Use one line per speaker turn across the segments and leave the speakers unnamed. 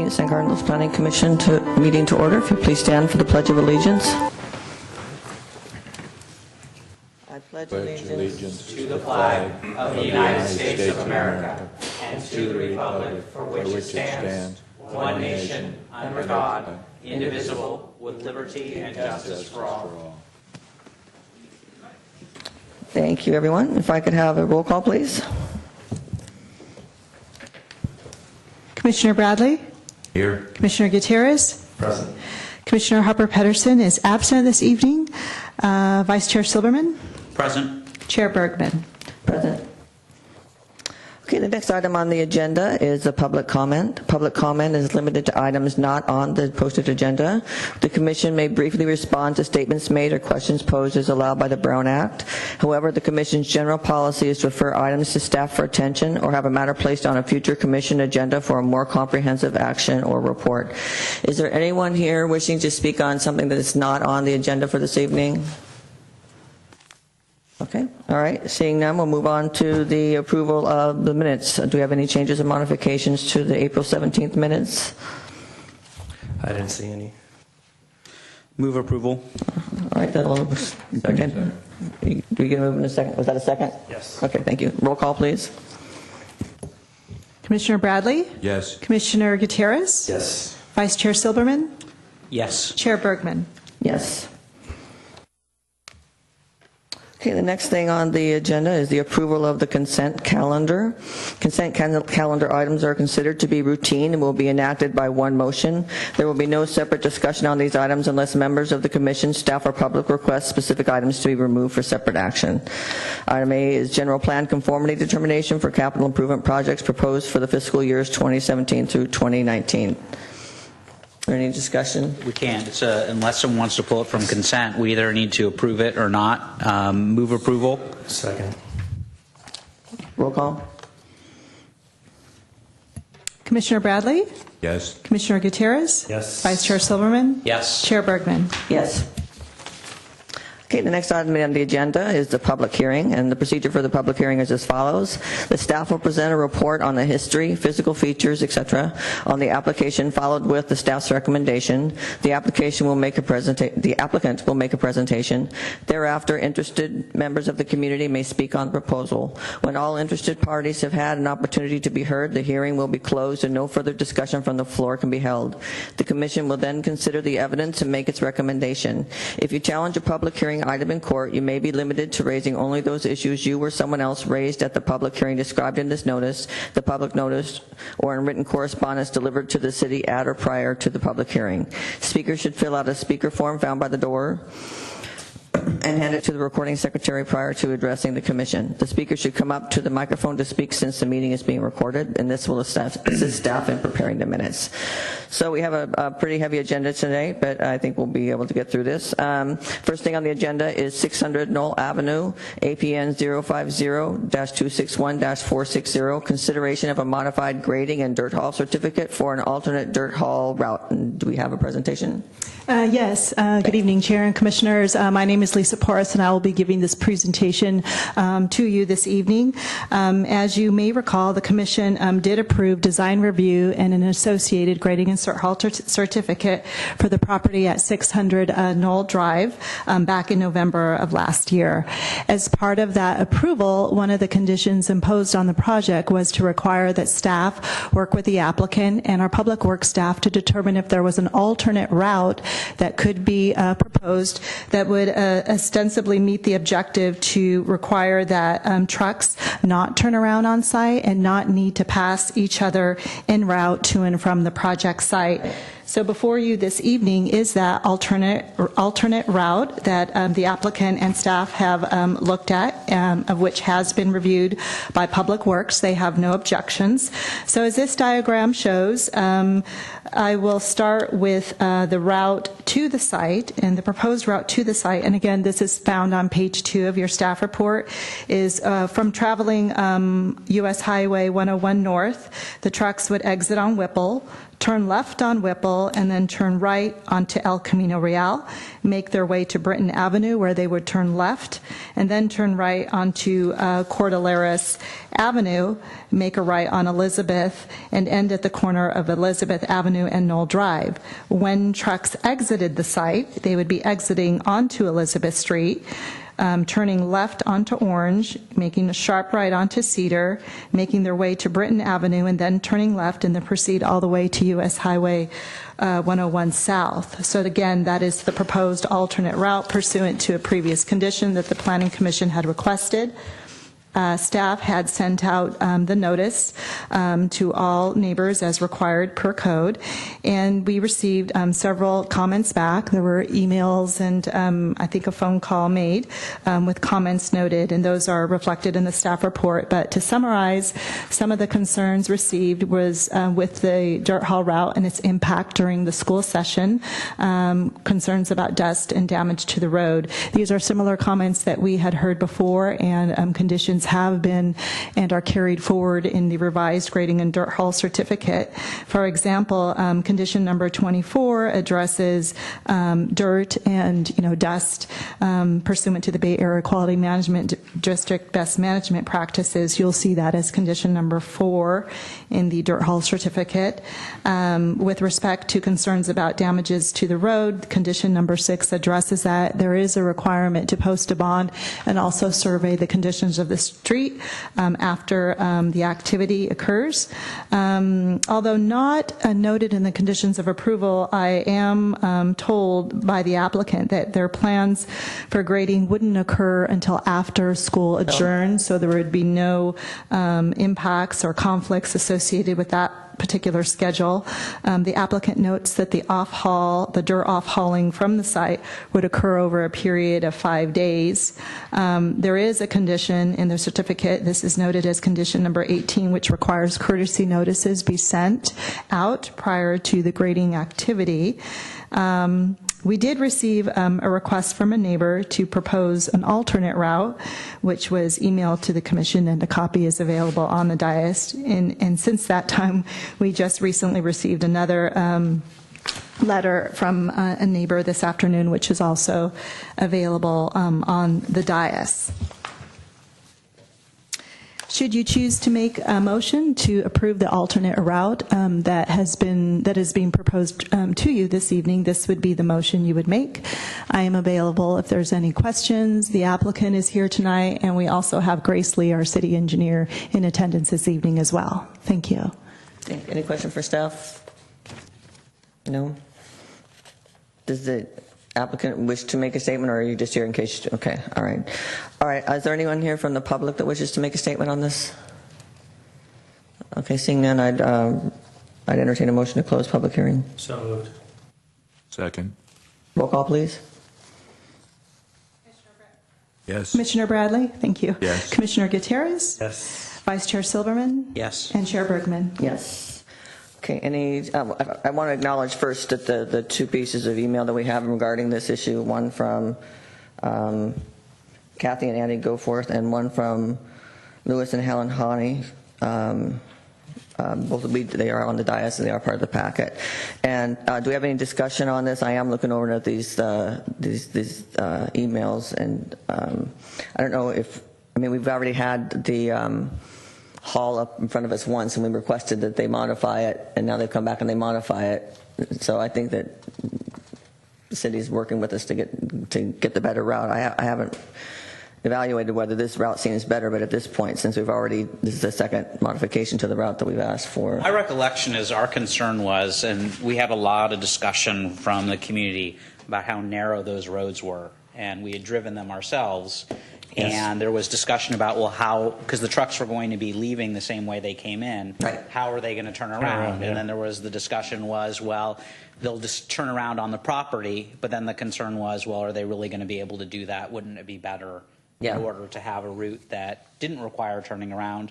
St. Cardinals Planning Commission meeting to order. If you please stand for the Pledge of Allegiance. I pledge allegiance
to the flag of the United States of America and to the republic for which it stands, one nation, under God, indivisible, with liberty and justice for all.
Thank you, everyone. If I could have a roll call, please.
Commissioner Bradley?
Here.
Commissioner Gutierrez?
Present.
Commissioner Harper-Pedersen is absent this evening. Vice Chair Silberman?
Present.
Chair Bergman?
Present. Okay, the next item on the agenda is a public comment. Public comment is limited to items not on the posted agenda. The Commission may briefly respond to statements made or questions posed as allowed by the Brown Act. However, the Commission's general policy is to refer items to staff for attention or have a matter placed on a future Commission agenda for a more comprehensive action or report. Is there anyone here wishing to speak on something that is not on the agenda for this evening? Okay, all right. Seeing none, we'll move on to the approval of the minutes. Do we have any changes or modifications to the April 17th minutes?
I didn't see any.
Move approval.
All right, that'll...
Second.
Do we get a move in a second? Was that a second?
Yes.
Okay, thank you. Roll call, please.
Commissioner Bradley?
Yes.
Commissioner Gutierrez?
Yes.
Vice Chair Silberman?
Yes.
Chair Bergman?
Yes. Okay, the next thing on the agenda is the approval of the consent calendar. Consent calendar items are considered to be routine and will be enacted by one motion. There will be no separate discussion on these items unless members of the Commission, staff, or public request specific items to be removed for separate action. Item A is general plan conformity determination for capital improvement projects proposed for the fiscal years 2017 through 2019. Is there any discussion?
We can't. It's unless someone wants to pull it from consent, we either need to approve it or not. Move approval.
Second.
Roll call.
Commissioner Bradley?
Yes.
Commissioner Gutierrez?
Yes.
Vice Chair Silberman?
Yes.
Chair Bergman?
Yes. Okay, the next item on the agenda is the public hearing, and the procedure for the public hearing is as follows. The staff will present a report on the history, physical features, etc., on the application, followed with the staff's recommendation. The applicant will make a presentation. Thereafter, interested members of the community may speak on the proposal. When all interested parties have had an opportunity to be heard, the hearing will be closed and no further discussion from the floor can be held. The Commission will then consider the evidence and make its recommendation. If you challenge a public hearing item in court, you may be limited to raising only those issues you or someone else raised at the public hearing described in this notice, the public notice, or in written correspondence delivered to the city at or prior to the public hearing. Speakers should fill out a speaker form found by the door and hand it to the recording secretary prior to addressing the Commission. The speaker should come up to the microphone to speak since the meeting is being recorded, and this will assist staff in preparing the minutes. So we have a pretty heavy agenda today, but I think we'll be able to get through this. First thing on the agenda is 600 Knoll Avenue, APN 050-261-460, consideration of a modified grading and dirt haul certificate for an alternate dirt haul route. And do we have a presentation?
Yes. Good evening, Chair and Commissioners. My name is Lisa Porras, and I will be giving this presentation to you this evening. As you may recall, the Commission did approve design review and an associated grading and dirt haul certificate for the property at 600 Knoll Drive back in November of last year. As part of that approval, one of the conditions imposed on the project was to require that staff work with the applicant and our public works staff to determine if there was an alternate route that could be proposed that would ostensibly meet the objective to require that trucks not turn around on site and not need to pass each other en route to and from the project site. So before you this evening is that alternate route that the applicant and staff have looked at, of which has been reviewed by Public Works. They have no objections. So as this diagram shows, I will start with the route to the site and the proposed route to the site. And again, this is found on page 2 of your staff report, is from traveling US Highway 101 North, the trucks would exit on Whipple, turn left on Whipple, Circle and then turn right onto El Camino Real, make their way to Britton Avenue where they would turn left, and then turn right onto Cordilleras Avenue, make a right on Elizabeth, and end at the corner of Elizabeth Avenue and Knoll Drive. When trucks exited the site, they would be exiting onto Elizabeth Street, turning left onto Orange, making a sharp right onto Cedar, making their way to Britton Avenue, and then turning left and then proceed all the way to U.S. Highway 101 South. So again, that is the proposed alternate route pursuant to a previous condition that the Planning Commission had requested. Staff had sent out the notice to all neighbors as required per code, and we received several comments back. There were emails and I think a phone call made with comments noted, and those are reflected in the staff report. But to summarize, some of the concerns received was with the dirt haul route and its impact during the school session, concerns about dust and damage to the road. These are similar comments that we had heard before, and conditions have been and are carried forward in the revised grading and dirt haul certificate. For example, condition number 24 addresses dirt and dust pursuant to the Bay Area Quality Management District best management practices. You'll see that as condition number 4 in the dirt haul certificate. With respect to concerns about damages to the road, condition number 6 addresses that. There is a requirement to post a bond and also survey the conditions of the street after the activity occurs. Although not noted in the conditions of approval, I am told by the applicant that their plans for grading wouldn't occur until after school adjourns, so there would be no impacts or conflicts associated with that particular schedule. The applicant notes that the dirt off-hauling from the site would occur over a period of 5 days. There is a condition in the certificate, this is noted as condition number 18, which requires courtesy notices be sent out prior to the grading activity. We did receive a request from a neighbor to propose an alternate route, which was emailed to the commission, and a copy is available on the dais. And since that time, we just recently received another letter from a neighbor this afternoon, which is also available on the dais. Should you choose to make a motion to approve the alternate route that is being proposed to you this evening, this would be the motion you would make. I am available if there's any questions. The applicant is here tonight, and we also have Grace Lee, our city engineer, in attendance this evening as well. Thank you.
Any question for staff? No? Does the applicant wish to make a statement, or are you just here in case? Okay, all right. All right, is there anyone here from the public that wishes to make a statement on this? Okay, seeing none, I'd entertain a motion to close public hearing.
So moved.
Second.
Roll call, please.
Yes.
Commissioner Bradley? Thank you.
Yes.
Commissioner Gutierrez?
Yes.
Vice Chair Silverman?
Yes.
And Chair Bergman?
Yes. Okay, I want to acknowledge first that the two pieces of email that we have regarding this issue, one from Kathy and Andy Goforth, and one from Lewis and Helen Honey. Both they are on the dais and they are part of the packet. And do we have any discussion on this? I am looking over at these emails, and I don't know if, we've already had the haul up in front of us once, and we requested that they modify it, and now they've come back and they modify it. So I think that the city's working with us to get the better route. I haven't evaluated whether this route seems better, but at this point, since this is the second modification to the route that we've asked for.
My recollection is our concern was, and we had a lot of discussion from the community about how narrow those roads were, and we had driven them ourselves. Yes. And there was discussion about, well, how, because the trucks were going to be leaving the same way they came in,
right.
How are they going to turn around?
Yeah.
And then there was the discussion was, well, they'll just turn around on the property, but then the concern was, well, are they really going to be able to do that? Wouldn't it be better in order to have a route that didn't require turning around?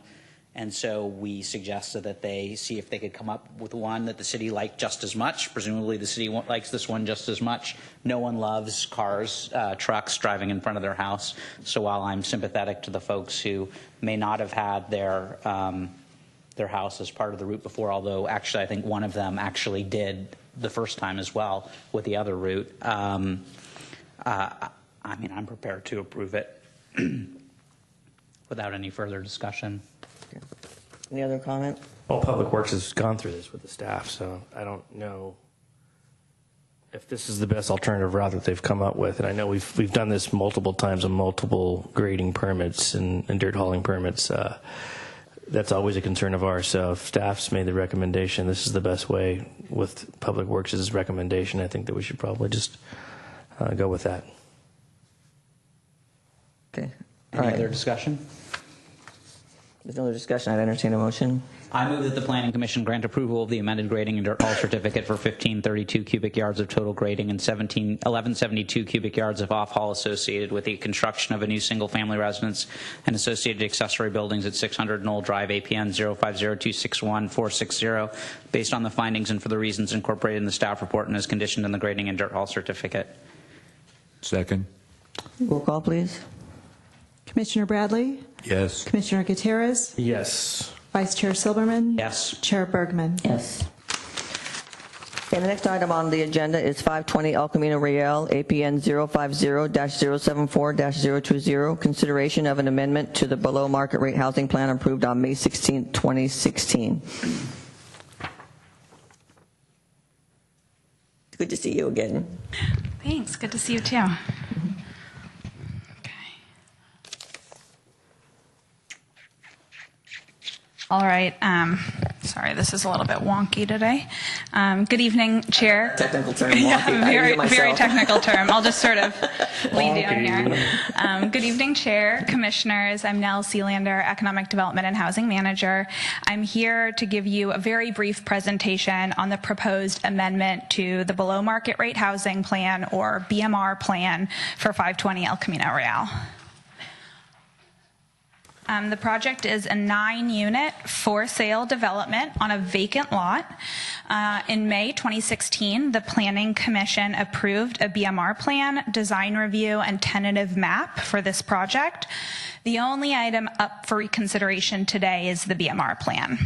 And so we suggested that they see if they could come up with one that the city liked just as much. Presumably the city likes this one just as much. No one loves cars, trucks driving in front of their house. So while I'm sympathetic to the folks who may not have had their their house as part of the route before, although actually I think one of them actually did the first time as well with the other route. I mean, I'm prepared to approve it without any further discussion.
Any other comment?
Well, Public Works has gone through this with the staff, so I don't know if this is the best alternative route that they've come up with. And I know we've done this multiple times on multiple grading permits and dirt hauling permits. That's always a concern of ours. So if staff's made the recommendation, this is the best way with Public Works' recommendation, I think that we should probably just go with that.
Okay.
Any
All right.
other discussion?
There's no other discussion. I'd entertain a motion.
I move that the Planning Commission grant approval of the amended grading and dirt haul certificate for 1532 cubic yards of total grading and 1172 cubic yards of off-haul associated with the construction of a new single-family residence and associated accessory buildings at 600 Knoll Drive, APN 050261460, based on the findings and for the reasons incorporated in the staff report and as conditioned in the grading and dirt haul certificate.
Second.
Roll call, please.
Commissioner Bradley?
Yes.
Commissioner Gutierrez?
Yes.
Vice Chair Silberman?
Yes.
Chair Bergman?
Yes. Okay, the next item on the agenda is 520 El Camino Real, APN 050-074-020, consideration of an amendment to the below market rate housing plan approved on May 16, 2016. Good to see you again.
Thanks. Good to see you too. Okay. All right. Sorry, this is a little bit wonky today. Good evening, Chair.
Technical term, wonky.
Yeah,
I use it myself.
very technical term. I'll just sort of lead you in here. Good evening, Chair, Commissioners. I'm Nell Sealander, Economic Development and Housing Manager. I'm here to give you a very brief presentation on the proposed amendment to the below market rate housing plan, or BMR plan, for 520 El Camino Real. The project is a 9-unit for-sale development on a vacant lot. In May 2016, the Planning Commission approved a BMR plan, design review, and tentative map for this project. The only item up for reconsideration today is the BMR plan.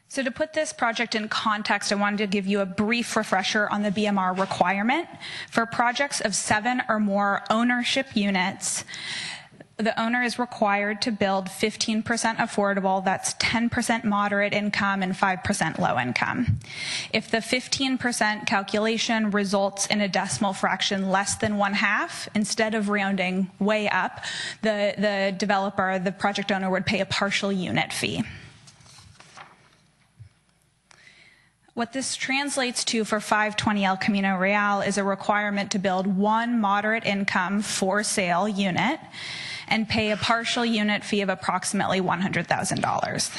So to put this project in context, I wanted to give you a brief refresher on the BMR requirement. For projects of 7 or more ownership units, the owner is required to build 15% affordable, that's 10% moderate income and 5% low income. If the 15% calculation results in a decimal fraction less than 1/2, instead of rounding way up, the developer, the project owner, would pay a partial unit fee. What this translates to for 520 El Camino Real is a requirement to build 1 moderate income for sale unit and pay a partial unit fee of approximately $100,000.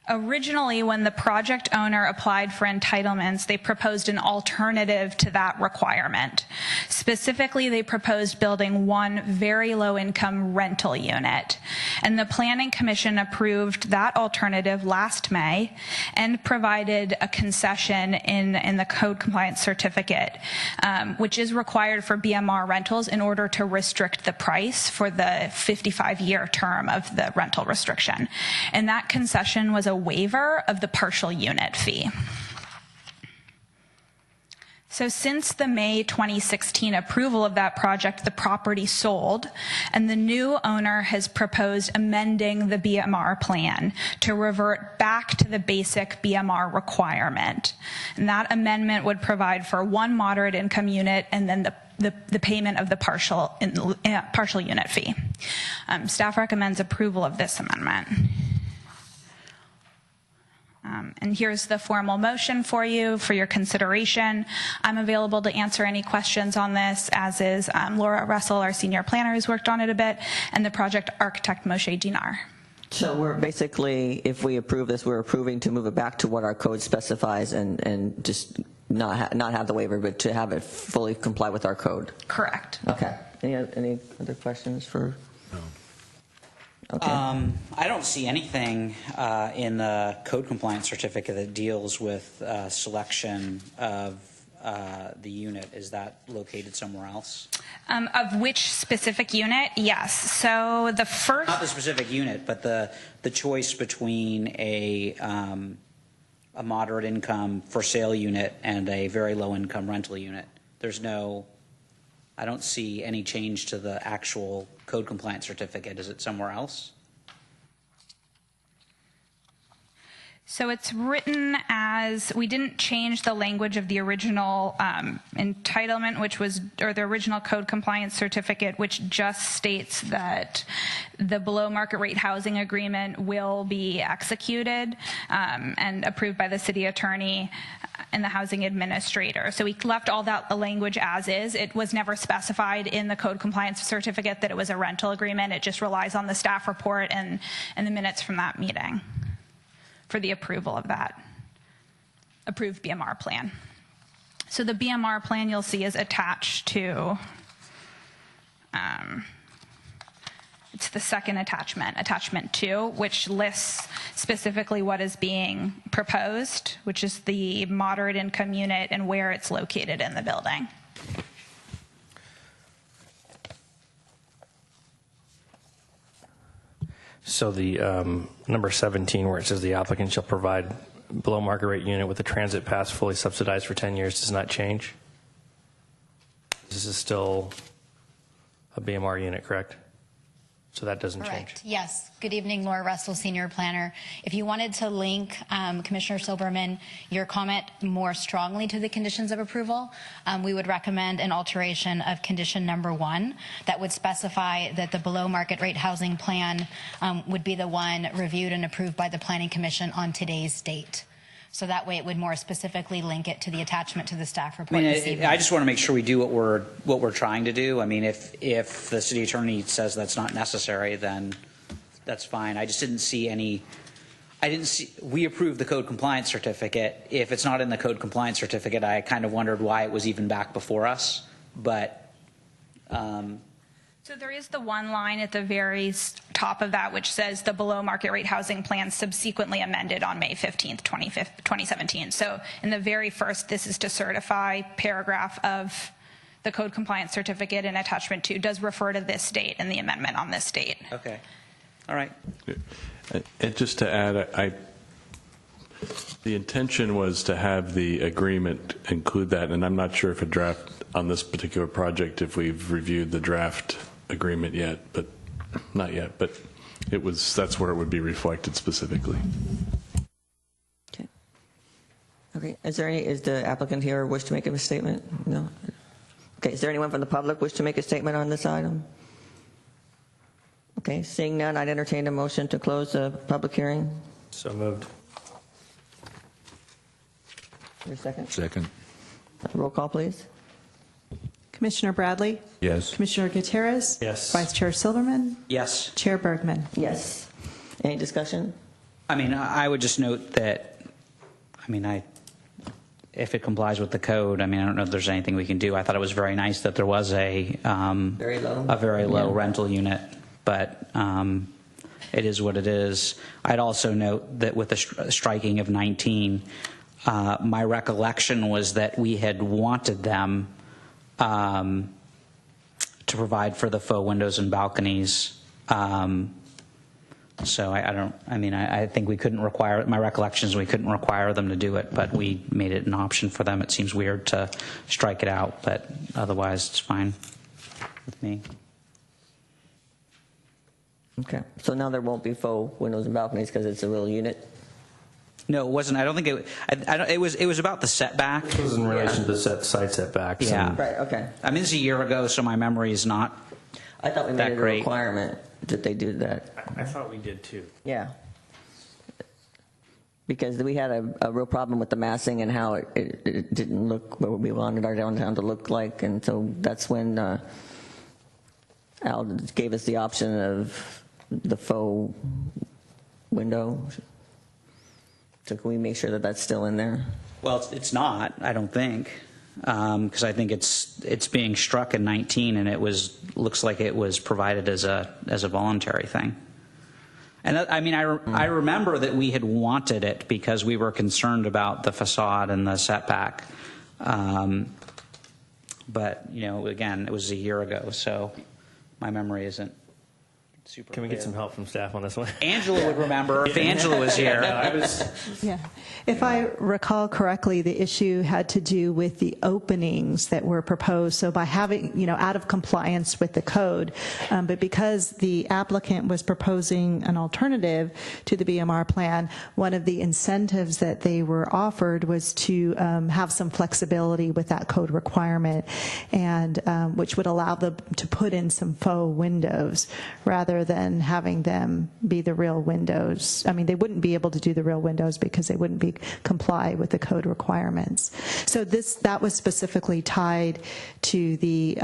Originally, when the project owner applied for entitlements, they proposed an alternative to that requirement. Specifically, they proposed building 1 very low-income rental unit. And the Planning Commission approved that alternative last May and provided a concession in the code compliance certificate, which is required for BMR rentals in order to restrict the price for the 55-year term of the rental restriction. And that concession was a waiver of the partial unit fee. So since the May 2016 approval of that project, the property sold, and the new owner has proposed amending the BMR plan to revert back to the basic BMR requirement. And that amendment would provide for 1 moderate income unit and then the payment of the partial unit fee. Staff recommends approval of this amendment. And here's the formal motion for you for your consideration. I'm available to answer any questions on this, as is Laura Russell, our senior planner, who's worked on it a bit, and the project architect, Moshe Dinar.
So we're basically, if we approve this, we're approving to move it back to what our code specifies and just not have the waiver, but to have it fully comply with our code.
Correct.
Okay. Any other questions for?
No.
Okay.
I don't see anything in the code compliance certificate that deals with selection of the unit, is that located somewhere else?
Of which specific unit? Yes. So the first.
Not the specific unit, but the choice between a moderate income for sale unit and a very low income rental unit. I don't see any change to the actual code compliance certificate. Is it somewhere else?
So it's written as, we didn't change the language of the original entitlement, or the original code compliance certificate, which just states that the below market rate housing agreement will be executed and approved by the city attorney and the housing administrator. So we left all that language as is. It was never specified in the code compliance certificate that it was a rental agreement. It just relies on the staff report and the minutes from that meeting for the approval of that approved BMR plan. So the BMR plan you'll see is attached to, it's the second attachment, attachment 2, which lists specifically what is being proposed, which is the moderate income unit and where it's located in the building.
So the number 17, where it says the applicant shall provide below market rate unit with a transit pass fully subsidized for 10 years, does not change? This is still a BMR unit, correct? So that doesn't change.
Correct. Yes. Good evening, Laura Russell, Senior Planner. If you wanted to link, Commissioner Silberman, your comment more strongly to the conditions of approval, we would recommend an alteration of condition number 1 that would specify that the below market rate housing plan would be the one reviewed and approved by the Planning Commission on today's date. So that way it would more specifically link it to the attachment to the staff report this evening.
I just want to make sure we do what we're trying to do. I mean, if the city attorney says that's not necessary, then that's fine. I just didn't see any. We approved the code compliance certificate. If it's not in the code compliance certificate, I kind of wondered why it was even back before us. But
so there is the one line at the very top of that which says the below market rate housing plan subsequently amended on May 15th, 2017. So in the very first, this is to certify paragraph of the code compliance certificate in attachment 2 does refer to this date and the amendment on this date.
okay, all right.
And just to add, the intention was to have the agreement include that, and I'm not sure if a draft on this particular project, if we've reviewed the draft agreement yet, but not yet, but that's where it would be reflected specifically.
Okay. Is the applicant here wish to make a statement? No? Okay. Is there anyone from the public wish to make a statement on this item? Okay. Seeing none, I'd entertain a motion to close the public hearing.
So moved.
Your second?
Second.
Roll call, please.
Commissioner Bradley?
Yes.
Commissioner Gutierrez?
Yes.
Vice Chair Silverman?
Yes.
Chair Bergman?
Yes. Any discussion?
I mean, I would just note that, if it complies with the code, I don't know if there's anything we can do. I thought it was very nice that there was a
Very low?
low rental unit, but it is what it is. I'd also note that with the striking of 19, my recollection was that we had wanted them to provide for the faux windows and balconies. So I think we couldn't require, my recollection is we couldn't require them to do it, but we made it an option for them. It seems weird to strike it out, but otherwise it's fine with me.
Okay. So now there won't be faux windows and balconies because it's a real unit?
No, it wasn't. I don't think it was about the setback.
This was in relation to the side setbacks.
Yeah.
and-
Right, okay.
This is a year ago, so my memory is not.
I thought we
That
made it a
great.
requirement that they do that.
I thought we did too.
Yeah. Because we had a real problem with the massing and how it didn't look what we wanted our downtown to look like. And so that's when Al gave us the option of the faux window. So can we make sure that that's still in there?
Well, it's not. I don't think, because I think it's being struck in 19, and looks like it was provided as a voluntary thing. And I remember that we had wanted it because we were concerned about the facade and the setback. But, you know, again, it was a year ago, so my memory isn't super
Can we get
clear.
some help from staff on this one?
Angela would remember if Angela was here.
Yeah. If I recall correctly, the issue had to do with the openings that were proposed. So by having, you know, out of compliance with the code, but because the applicant was proposing an alternative to the BMR plan, one of the incentives that they were offered was to have some flexibility with that code requirement, and which would allow them to put in some faux windows rather than having them be the real windows. I mean, they wouldn't be able to do the real windows because they wouldn't comply with the code requirements. So that was specifically tied to the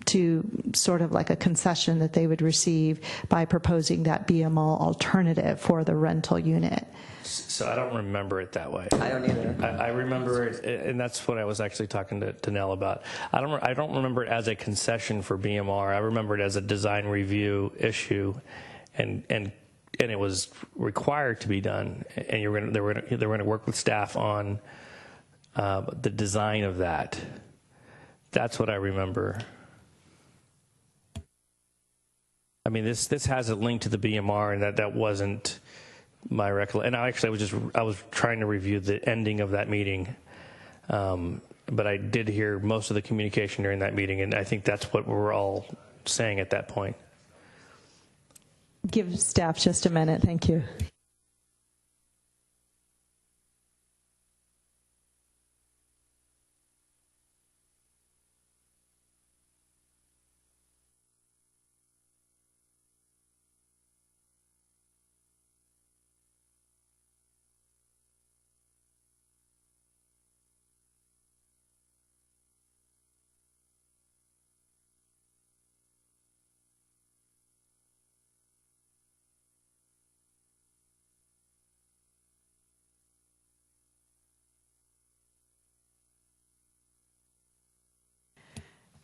to sort of like a concession that they would receive by proposing that BMR alternative for the rental unit.
So I don't remember it that way.
I don't either.
I remember it, and that's what I was actually talking to Nell about. I don't remember it as a concession for BMR. I remember it as a design review issue, and it was required to be done. And they were going to work with staff on the design of that. That's what I remember. I mean, this has a link to the BMR, and that wasn't my recollection. And I was trying to review the ending of that meeting, but I did hear most of the communication during that meeting, and I think that's what we were all saying at that point.
Give staff just a minute. Thank you.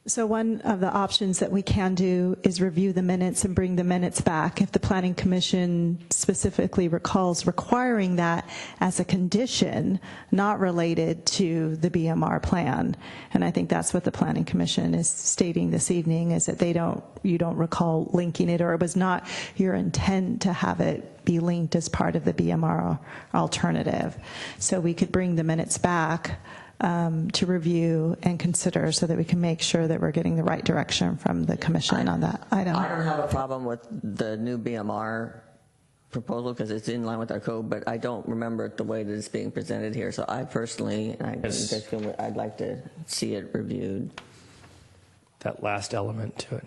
So one of the options that we can do is review the minutes and bring the minutes back if the Planning Commission specifically recalls requiring that as a condition not related to the BMR plan. And I think that's what the Planning Commission is stating this evening, is that you don't recall linking it, or it was not your intent to have it be linked as part of the BMR alternative. So we could bring the minutes back to review and consider so that we can make sure that we're getting the right direction from the commission on that item.
I don't have a problem with the new BMR proposal because it's in line with our code, but I don't remember it the way that it's being presented here. So I personally, I'd like to see it reviewed.
That last element to it.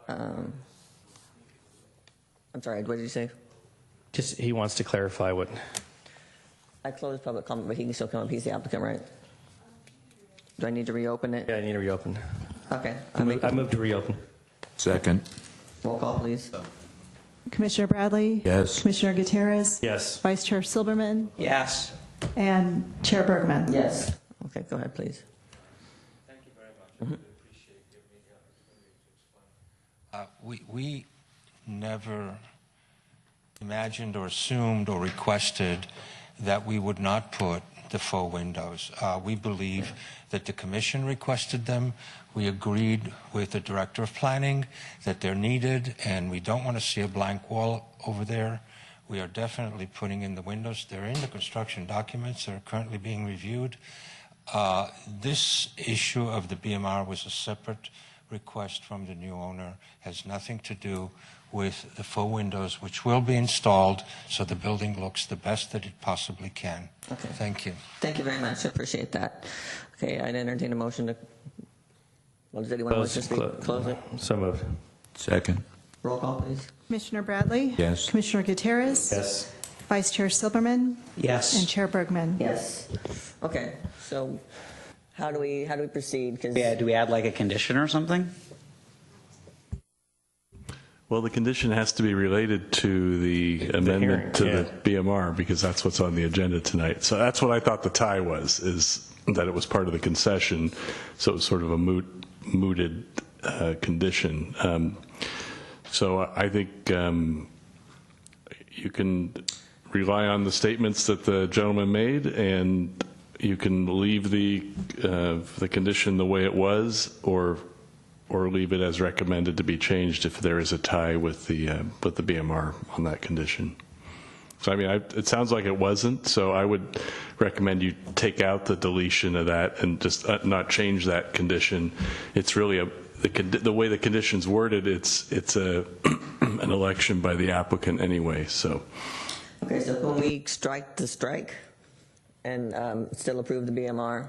I'm sorry, what did you say?
Just he wants to clarify what.
I closed public comment, but he can still come up. He's the applicant, right? Do I need to reopen it?
Yeah, I need to reopen.
Okay.
I move to reopen.
Second.
Roll call, please.
Commissioner Bradley?
Yes.
Commissioner Gutierrez?
Yes.
Vice Chair Silberman?
Yes.
And Chair Bergman?
Yes. Okay, go ahead, please.
Thank you very much. I really appreciate giving me the opportunity to explain. We never imagined or assumed or requested that we would not put the faux windows. We believe that the commission requested them. We agreed with the director of planning that they're needed, and we don't want to see a blank wall over there. We are definitely putting in the windows. They're in the construction documents. They're currently being reviewed. This issue of the BMR was a separate request from the new owner. Has nothing to do with the faux windows, which will be installed so the building looks the best that it possibly can.
Okay.
Thank you.
Thank you very much. I appreciate that. Okay, I'd entertain a motion to. Well, does anyone want to speak? Close it.
So moved.
Second.
Roll call, please.
Commissioner Bradley?
Yes.
Commissioner Gutierrez?
Yes.
Vice Chair Silberman?
Yes.
And Chair Bergman?
Yes. Okay, so how do we proceed? 'Cause
Yeah, do we add like a condition or something?
Well, the condition has to be related to the amendment to the BMR because that's what's on the agenda tonight. So that's what I thought the tie was, is that it was part of the concession. So it was sort of a mooted condition. So I think you can rely on the statements that the gentleman made, and you can leave the condition the way it was, or leave it as recommended to be changed if there is a tie with the BMR on that condition. So I mean, it sounds like it wasn't, so I would recommend you take out the deletion of that and just not change that condition. It's really the way the condition's worded, it's an election by the applicant anyway, so.
Okay, so can we strike the strike and still approve the BMR?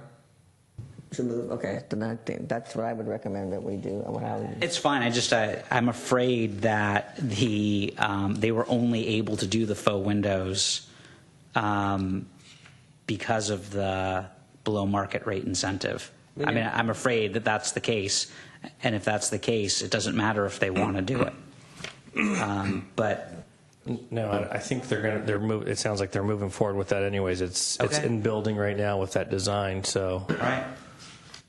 To move, okay, then I think that's what I would recommend that we do.
It's fine. I'm afraid that they were only able to do the faux windows because of the below market rate incentive. I mean, I'm afraid that that's the case, and if that's the case, it doesn't matter if they want to do it. But
No, I think it sounds like they're moving forward with that anyways. It's in building right now with that design, so.
right.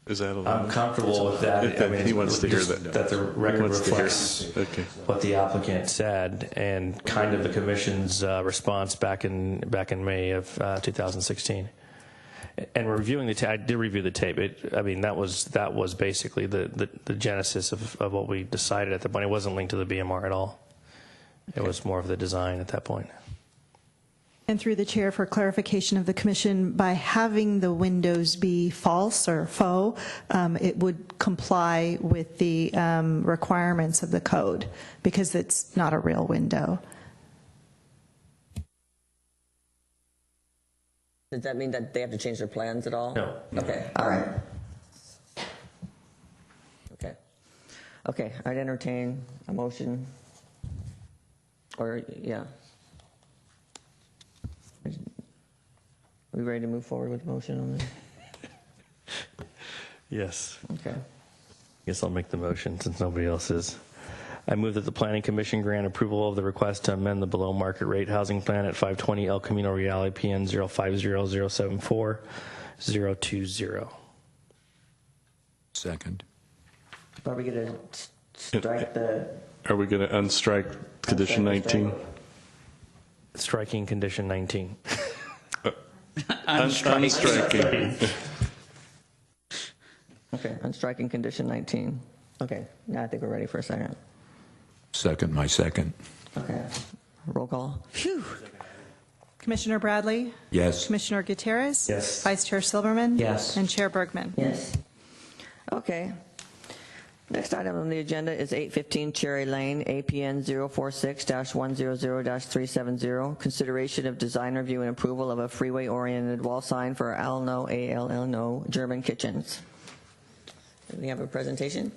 Is that allowed?
I'm comfortable with that. I mean,
he wants to hear that.
That the record reflects what the applicant said and kind of the commission's response back in May of 2016. And reviewing the tape, I did review the tape. I mean, that was basically the genesis of what we decided at the point. It wasn't linked to the BMR at all. It was more of the design at that point.
And through the chair, for clarification of the commission, by having the windows be false or faux, it would comply with the requirements of the code because it's not a real window.
Does that mean that they have to change their plans at all?
No.
Okay, all right. Okay, I'd entertain a motion, or, yeah. Are we ready to move forward with the motion on this?
Yes.
Okay.
Guess I'll make the motion since nobody else is. I move that the Planning Commission grant approval of the request to amend the below market rate housing plan at 520 El Camino Real, PN 050074020.
Second.
Are we going to strike the...
Are we going to unstrike condition 19?
Striking condition 19.
Unstriking.
Okay, unstriking condition 19. Okay, now I think we're ready for a second.
Second, my second.
Okay, roll call. Phew.
Commissioner Bradley?
Yes.
Commissioner Gutierrez?
Yes.
Vice Chair Silberman?
Yes.
And Chair Bergman?
Yes. Okay. Next item on the agenda is 815 Cherry Lane, APN 046-100-370. Consideration of design review and approval of a freeway-oriented wall sign for Alno, A-L-L-N-O, German Kitchens. Do we have a presentation?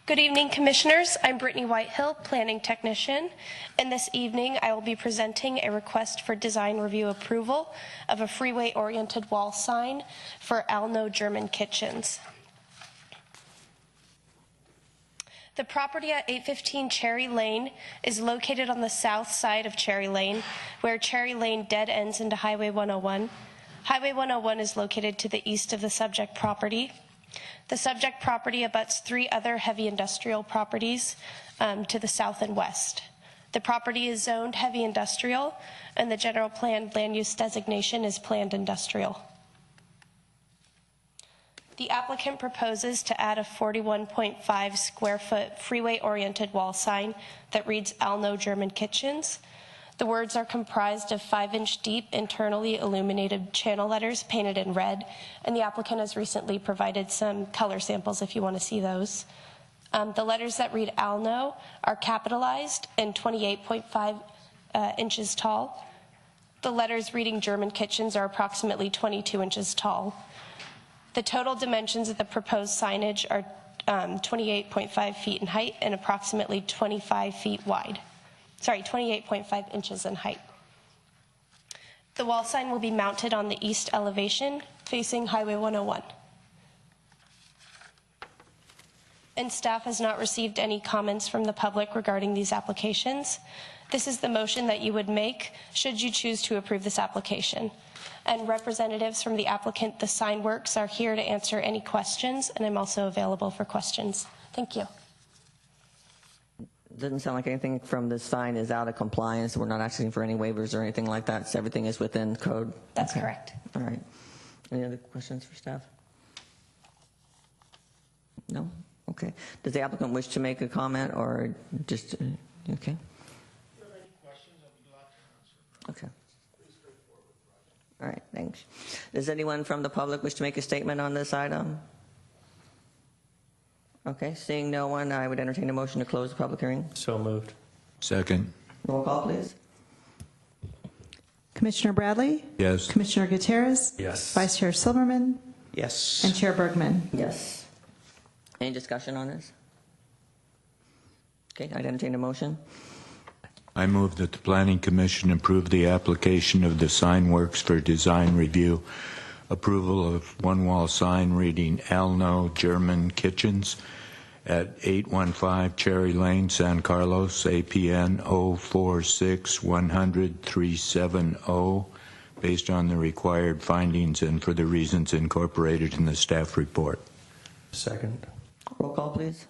Good evening, Commissioners. I'm Brittany Whitehill, Planning Technician, and this evening I will be presenting a request for design review approval of a freeway-oriented wall sign for Alno German Kitchens. The property at 815 Cherry Lane is located on the south side of Cherry Lane, where Cherry Lane dead ends into Highway 101. Highway 101 is located to the east of the subject property. The subject property abuts 3 other heavy industrial properties to the south and west. The property is zoned heavy industrial, and the general plan land use designation is planned industrial. The applicant proposes to add a 41.5 square foot freeway-oriented wall sign that reads Alno German Kitchens. The words are comprised of 5-inch deep internally illuminated channel letters painted in red, and the applicant has recently provided some color samples if you want to see those. The letters that read Alno are capitalized and 28.5 inches tall. The letters reading German Kitchens are approximately 22 inches tall. The total dimensions of the proposed signage are 28.5 feet in height and approximately 25 feet wide. 28.5 inches in height. The wall sign will be mounted on the east elevation facing Highway 101. And staff has not received any comments from the public regarding these applications. This is the motion that you would make should you choose to approve this application. And representatives from the applicant, the Sign Works, are here to answer any questions, and I'm also available for questions. Thank you.
Doesn't sound like anything from this sign is out of compliance. We're not asking for any waivers or anything like that, so everything is within code?
That's
Okay.
correct.
All right. Any other questions for staff? No? Okay. Does the applicant wish to make a comment or just, okay? Okay. All right, thanks. Does anyone from the public wish to make a statement on this item? Okay, seeing no one, I would entertain a motion to close the public hearing.
So moved.
Second.
Roll call, please.
Commissioner Bradley?
Yes.
Commissioner Gutierrez?
Yes.
Vice Chair Silverman?
Yes.
And Chair Bergman?
Yes. Any discussion on this? Okay, I'd entertain a motion.
I move that the Planning Commission approve the application of Design Works for design review, approval of one-wall sign reading Alno German Kitchens at 815 Cherry Lane, San Carlos, APN 046-100-370, based on the required findings and for the reasons incorporated in the staff report.
Second.
Roll call, please.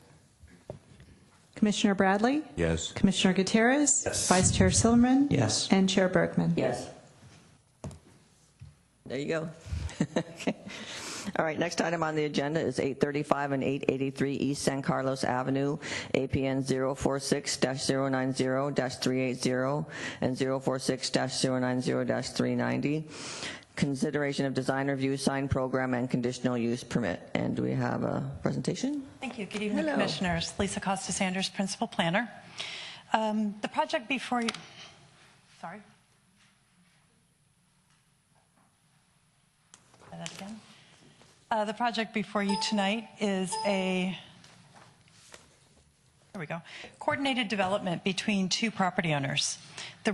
Commissioner Bradley?
Yes.
Commissioner Gutierrez?
Yes.
Vice Chair Silverman?
Yes.
And Chair Bergman?
Yes. There you go. Okay. All right, next item on the agenda is 835 and 883 East San Carlos Avenue, APN 046-090-380 and 046-090-390. Consideration of design review, sign program, and conditional use permit. And do we have a presentation?
Thank you. Good evening,
Hello.
Commissioners. Lisa Costa-Sanders, Principal Planner. The project before you, sorry. Try that again. The project before you tonight is a, there we go, coordinated development between two property owners. The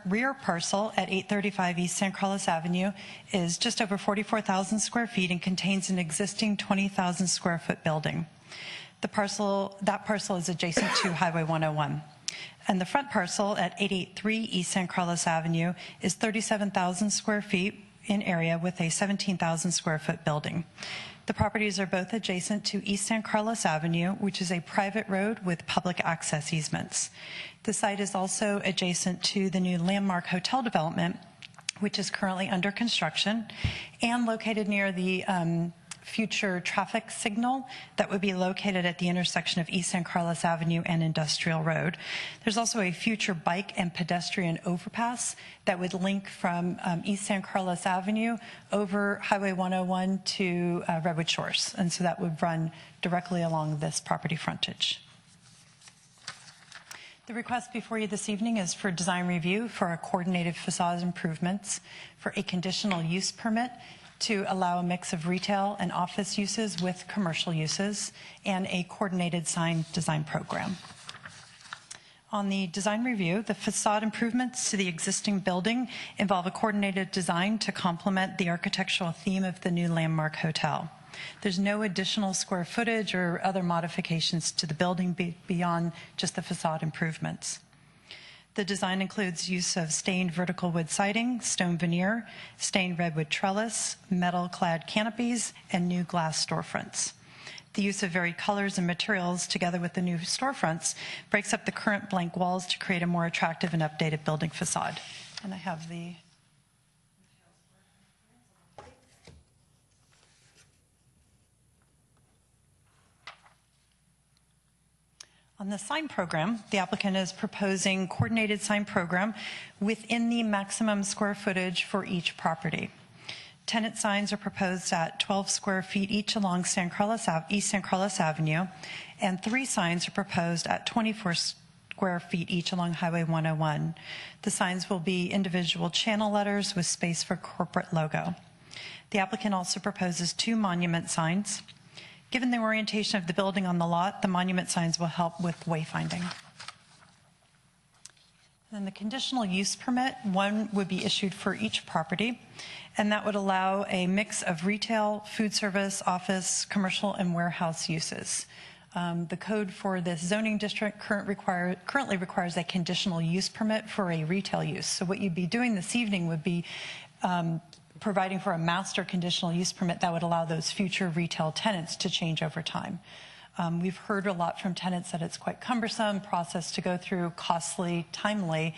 rear parcel at 835 East San Carlos Avenue is just over 44,000 square feet and contains an existing 20,000 square foot building. That parcel is adjacent to Highway 101. And the front parcel at 883 East San Carlos Avenue is 37,000 square feet in area with a 17,000 square foot building. The properties are both adjacent to East San Carlos Avenue, which is a private road with public access easements. The site is also adjacent to the new Landmark Hotel development, which is currently under construction, and located near the future traffic signal that would be located at the intersection of East San Carlos Avenue and Industrial Road. There's also a future bike and pedestrian overpass that would link from East San Carlos Avenue over Highway 101 to Redwood Shores, and so that would run directly along this property frontage. The request before you this evening is for design review for a coordinated facade improvements for a conditional use permit to allow a mix of retail and office uses with commercial uses, and a coordinated sign design program. On the design review, the facade improvements to the existing building involve a coordinated design to complement the architectural theme of the new Landmark Hotel. There's no additional square footage or other modifications to the building beyond just the facade improvements. The design includes use of stained vertical wood siding, stone veneer, stained redwood trellis, metal-clad canopies, and new glass storefronts. The use of varied colors and materials, together with the new storefronts, breaks up the current blank walls to create a more attractive and updated building facade. And I have the... On the sign program, the applicant is proposing coordinated sign program within the maximum square footage for each property. Tenant signs are proposed at 12 square feet each along East San Carlos Avenue, and 3 signs are proposed at 24 square feet each along Highway 101. The signs will be individual channel letters with space for corporate logo. The applicant also proposes 2 monument signs. Given the orientation of the building on the lot, the monument signs will help with wayfinding. Then the conditional use permit, one would be issued for each property, and that would allow a mix of retail, food service, office, commercial, and warehouse uses. The code for this zoning district currently requires a conditional use permit for a retail use. So what you'd be doing this evening would be providing for a master conditional use permit that would allow those future retail tenants to change over time. We've heard a lot from tenants that it's quite cumbersome process to go through, costly, timely,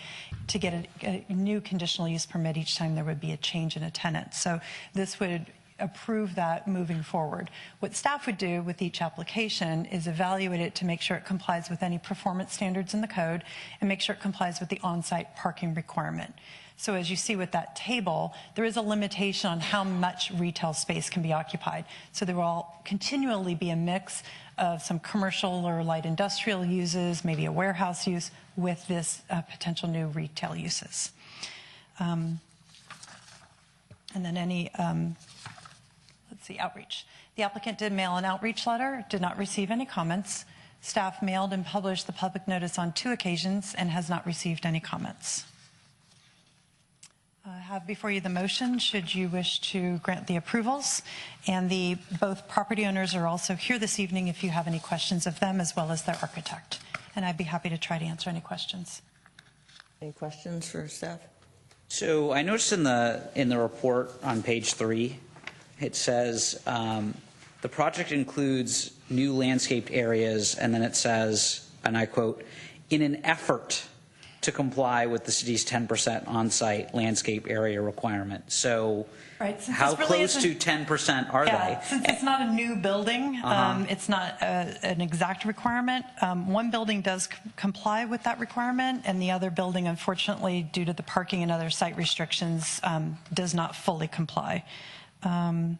to get a new conditional use permit each time there would be a change in a tenant. So this would approve that moving forward. What staff would do with each application is evaluate it to make sure it complies with any performance standards in the code and make sure it complies with the on-site parking requirement. So as you see with that table, there is a limitation on how much retail space can be occupied. So there will continually be a mix of some commercial or light industrial uses, maybe a warehouse use with this potential new retail uses. And then any, let's see, outreach. The applicant did mail an outreach letter, did not receive any comments. Staff mailed and published the public notice on 2 occasions and has not received any comments. I have before you the motion should you wish to grant the approvals, and both property owners are also here this evening if you have any questions of them as well as their architect, and I'd be happy to try to answer any questions.
Any questions for staff?
So I noticed in the report on page 3, it says the project includes new landscaped areas, and then it says, and I quote, in an effort to comply with the city's 10% on-site landscape area requirement. So
right,
how really close to 10% are they?
Since it's not a new building, it's not an exact requirement. One building does comply with that requirement, and the other building, unfortunately, due to the parking and other site restrictions, does not fully comply.
I'm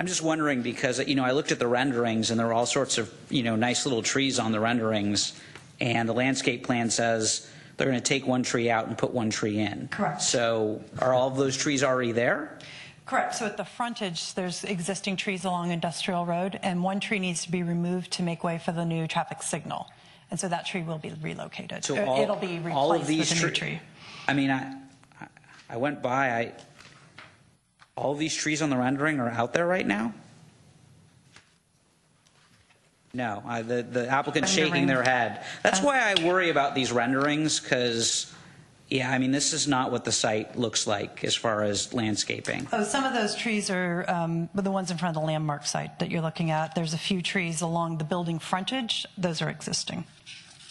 just wondering because, I looked at the renderings and there were all sorts of, nice little trees on the renderings, and the landscape plan says they're going to take one tree out and put one tree in.
Correct.
So are all of those trees already there?
Correct. So at the frontage, there's existing trees along Industrial Road, and one tree needs to be removed to make way for the new traffic signal. And so that tree will be relocated.
So
it'll be replaced with a new tree.
I mean, I went by, all of these trees on the rendering are out there right now? No, the applicant's shaking their head. That's why I worry about these renderings, because, this is not what the site looks like as far as landscaping.
Oh, some of those trees are the ones in front of the landmark site that you're looking at. There's a few trees along the building frontage. Those are existing.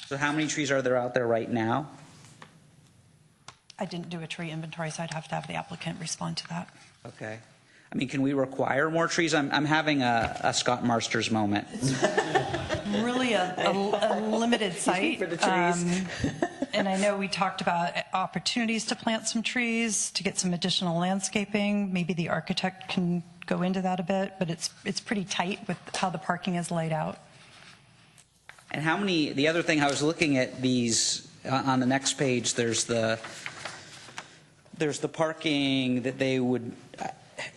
So how many trees are there out there right now?
I didn't do a tree inventory, so I'd have to have the applicant respond to that.
Okay. Can we require more trees? I'm having a Scott Marsters moment.
It's really a limited site.
For the trees.
And I know we talked about opportunities to plant some trees, to get some additional landscaping. Maybe the architect can go into that a bit, but it's pretty tight with how the parking is laid out.
And the other thing, I was looking at these, on the next page, there's the parking that they would,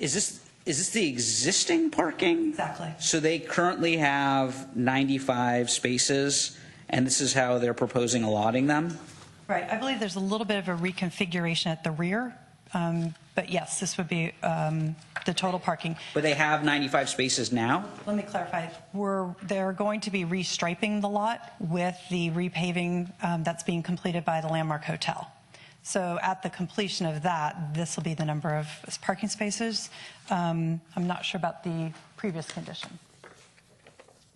is this the existing parking?
Exactly.
So they currently have 95 spaces, and this is how they're proposing allotting them?
Right. I believe there's a little bit of a reconfiguration at the rear, but yes, this would be the total parking.
But they have 95 spaces now?
Let me clarify. They're going to be restriping the lot with the repaving that's being completed by the Landmark Hotel. So at the completion of that, this will be the number of parking spaces. I'm not sure about the previous condition.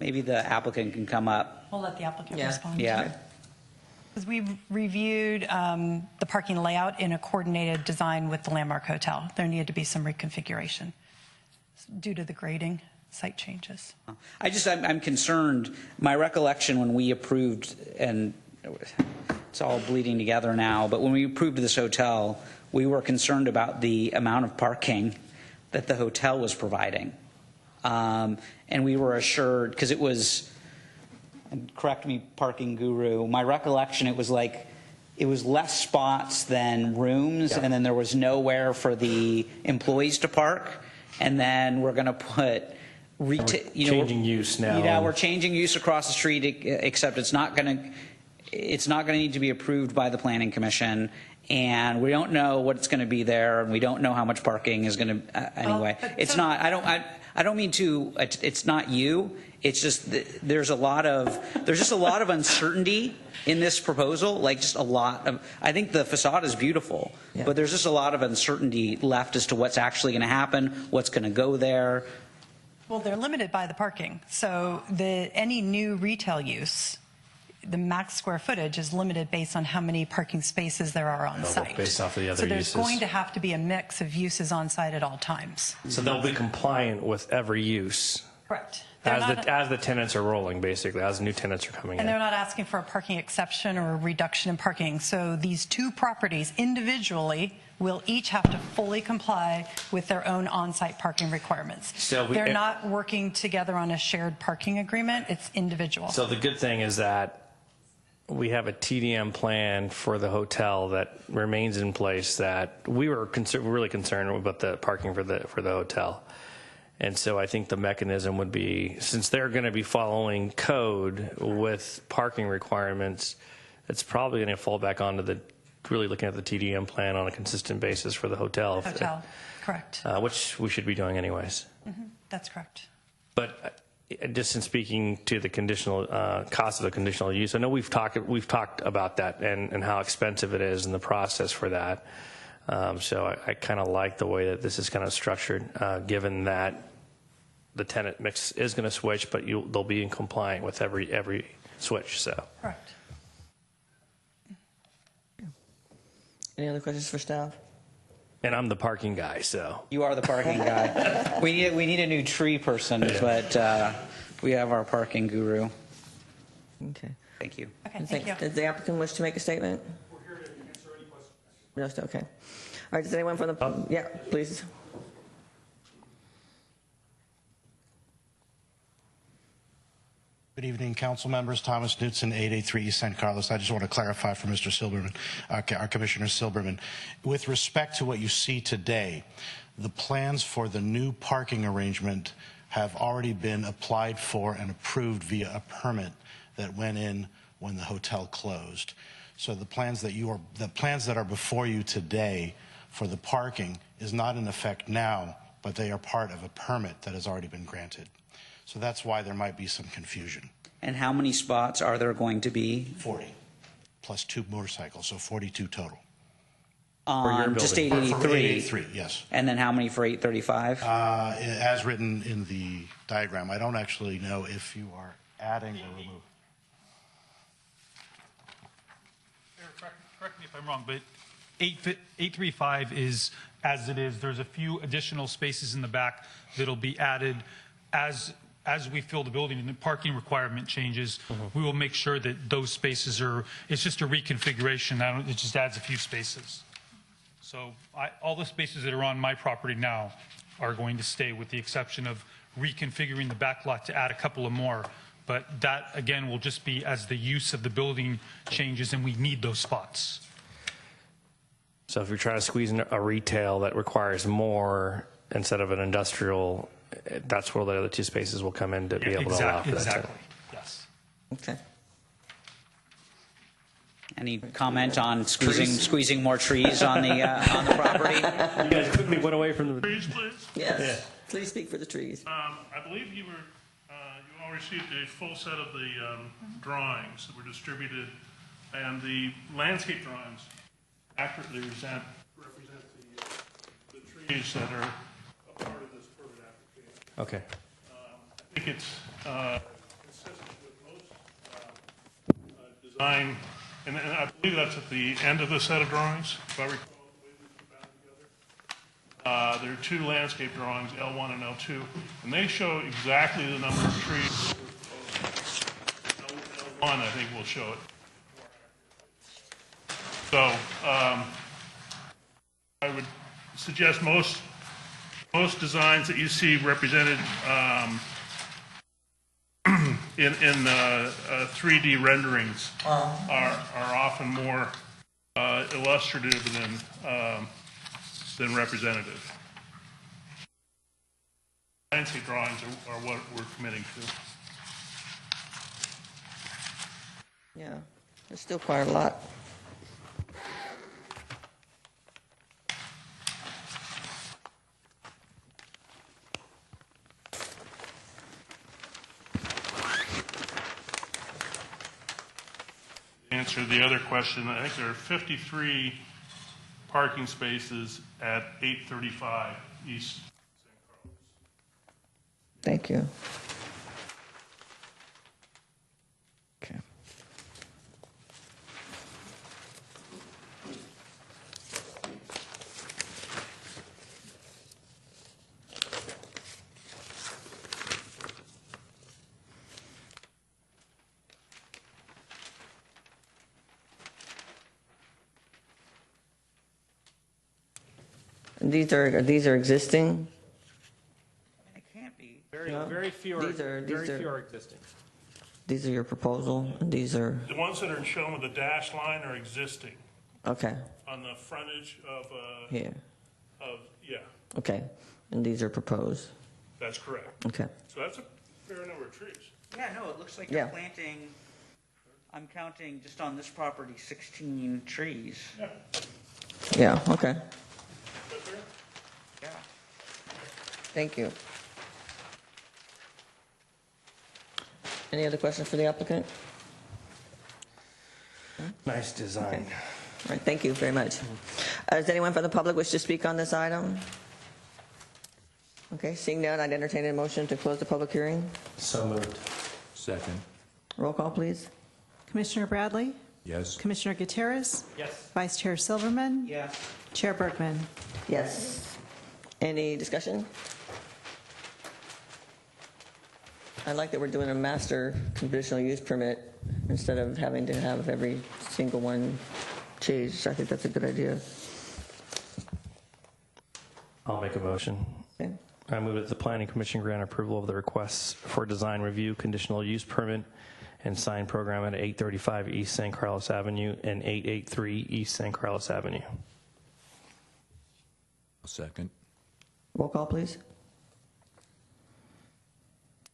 Maybe the applicant can come up.
We'll let the applicant respond.
Yeah.
Because we reviewed the parking layout in a coordinated design with the Landmark Hotel. There needed to be some reconfiguration due to the grading site changes.
I'm concerned. My recollection when we approved, and it's all bleeding together now, but when we approved this hotel, we were concerned about the amount of parking that the hotel was providing. And we were assured, because it was, and correct me, parking guru, my recollection, it was less spots than rooms, and then there was nowhere for the employees to park, and then we're going to put
changing use now.
Yeah, we're changing use across the street, except it's not going to need to be approved by the Planning Commission, and we don't know what's going to be there, and we don't know how much parking is going to. Anyway, it's not. I don't mean to. It's not you. It's just there's just a lot of uncertainty in this proposal. Like just a lot of. I think the facade is beautiful, but there's just a lot of uncertainty left as to what's actually going to happen, what's going to go there.
Well, they're limited by the parking. So any new retail use, the max square footage is limited based on how many parking spaces there are on site.
Based off of the other
so there's
uses.
going to have to be a mix of uses on site at all times.
So they'll be compliant with every use
Correct.
as the tenants are rolling, basically, as new tenants are coming
And
in.
they're not asking for a parking exception or a reduction in parking. So these two properties individually will each have to fully comply with their own on-site parking requirements.
So
they're not working together on a shared parking agreement. It's individual.
So the good thing is that we have a TDM plan for the hotel that remains in place that we were really concerned about the parking for the hotel. And so I think the mechanism would be, since they're going to be following code with parking requirements, it's probably going to fall back onto really looking at the TDM plan on a consistent basis for the hotel.
Hotel, correct.
Which we should be doing anyways.
That's correct.
But just in speaking to the conditional cost of the conditional use, I know we've talked about that and how expensive it is and the process for that. So I kind of like the way that this is kind of structured, given that the tenant mix is going to switch, but they'll be in compliant with every switch. So
Correct.
Any other questions for staff?
And I'm the parking guy, so.
You are the parking guy. We need a new tree person, but we have our parking guru.
Okay.
Thank you.
Okay, thank you.
Does the applicant wish to make a statement? We're here to answer any questions. Just, okay. All right, does anyone from the, yeah, please.
Good evening, council members. Thomas Knutson, 883 East San Carlos. I just want to clarify for Mr. Silberman, our Commissioner Silberman. With respect to what you see today, the plans for the new parking arrangement have already been applied for and approved via a permit that went in when the hotel closed. So the plans that are before you today for the parking is not in effect now, but they are part of a permit that has already been granted. So that's why there might be some confusion.
And how many spots are there going to be?
40, plus 2 motorcycles, so 42 total.
On just 883?
For 883, yes.
And then how many for 835?
As written in the diagram. I don't actually know if you are adding or removing.
Correct me if I'm wrong, but 835 is as it is. There's a few additional spaces in the back that'll be added as we fill the building and the parking requirement changes. We will make sure that those spaces it's just a reconfiguration. It just adds a few spaces. So all the spaces that are on my property now are going to stay, with the exception of reconfiguring the back lot to add a couple of more. But that, again, will just be as the use of the building changes, and we need those spots.
So if you're trying to squeeze in a retail that requires more instead of an industrial, that's where the other 2 spaces will come in to be able to allow for that.
Exactly, yes.
Okay.
Any comment on squeezing more trees on the property?
You guys quickly went away from the
Trees, please.
Yes.
Yeah.
Please speak for the trees.
I believe you all received a full set of the drawings that were distributed, and the landscape drawings accurately represent the trees that are a part of this permit application.
Okay.
I think it's consistent with most design, and I believe that's at the end of the set of drawings, if I recall the way these were bound together. There are 2 landscape drawings, L1 and L2, and they show exactly the number of trees. L1, I think, will show it. So I would suggest most designs that you see represented in 3D renderings are often more illustrative than representative. Landscape drawings are what we're committing to.
Yeah, there's still quite a lot.
Answer the other question, I think there are 53 parking spaces at 835 East San Carlos.
Thank you. Okay. These are existing?
It can't be.
Very few
These are-
are existing.
These are your proposal, and these are,
The ones that are shown with the dash line are existing
okay,
on the frontage of,
here,
yeah,
okay. And these are proposed,
that's correct.
okay.
So that's a fair number of trees.
Yeah, no, it looks like
Yeah.
you're planting, I'm counting just on this property, 16 trees.
Yeah, okay.
Yeah.
Thank you. Any other questions for the applicant?
Nice design.
All right, thank you very much. Does anyone from the public wish to speak on this item? Okay, seeing none, I'd entertain a motion to close the public hearing.
So moved.
Second.
Roll call, please.
Commissioner Bradley?
Yes.
Commissioner Gutierrez?
Yes.
Vice Chair Silverman?
Yes.
Chair Bergman?
Yes. Any discussion? I like that we're doing a master conditional use permit instead of having to have every single one changed. I think that's a good idea.
I'll make a motion.
Okay.
I move that the Planning Commission grant approval of the requests for design review, conditional use permit, and sign program at 835 East San Carlos Avenue and 883 East San Carlos Avenue.
Second.
Roll call, please.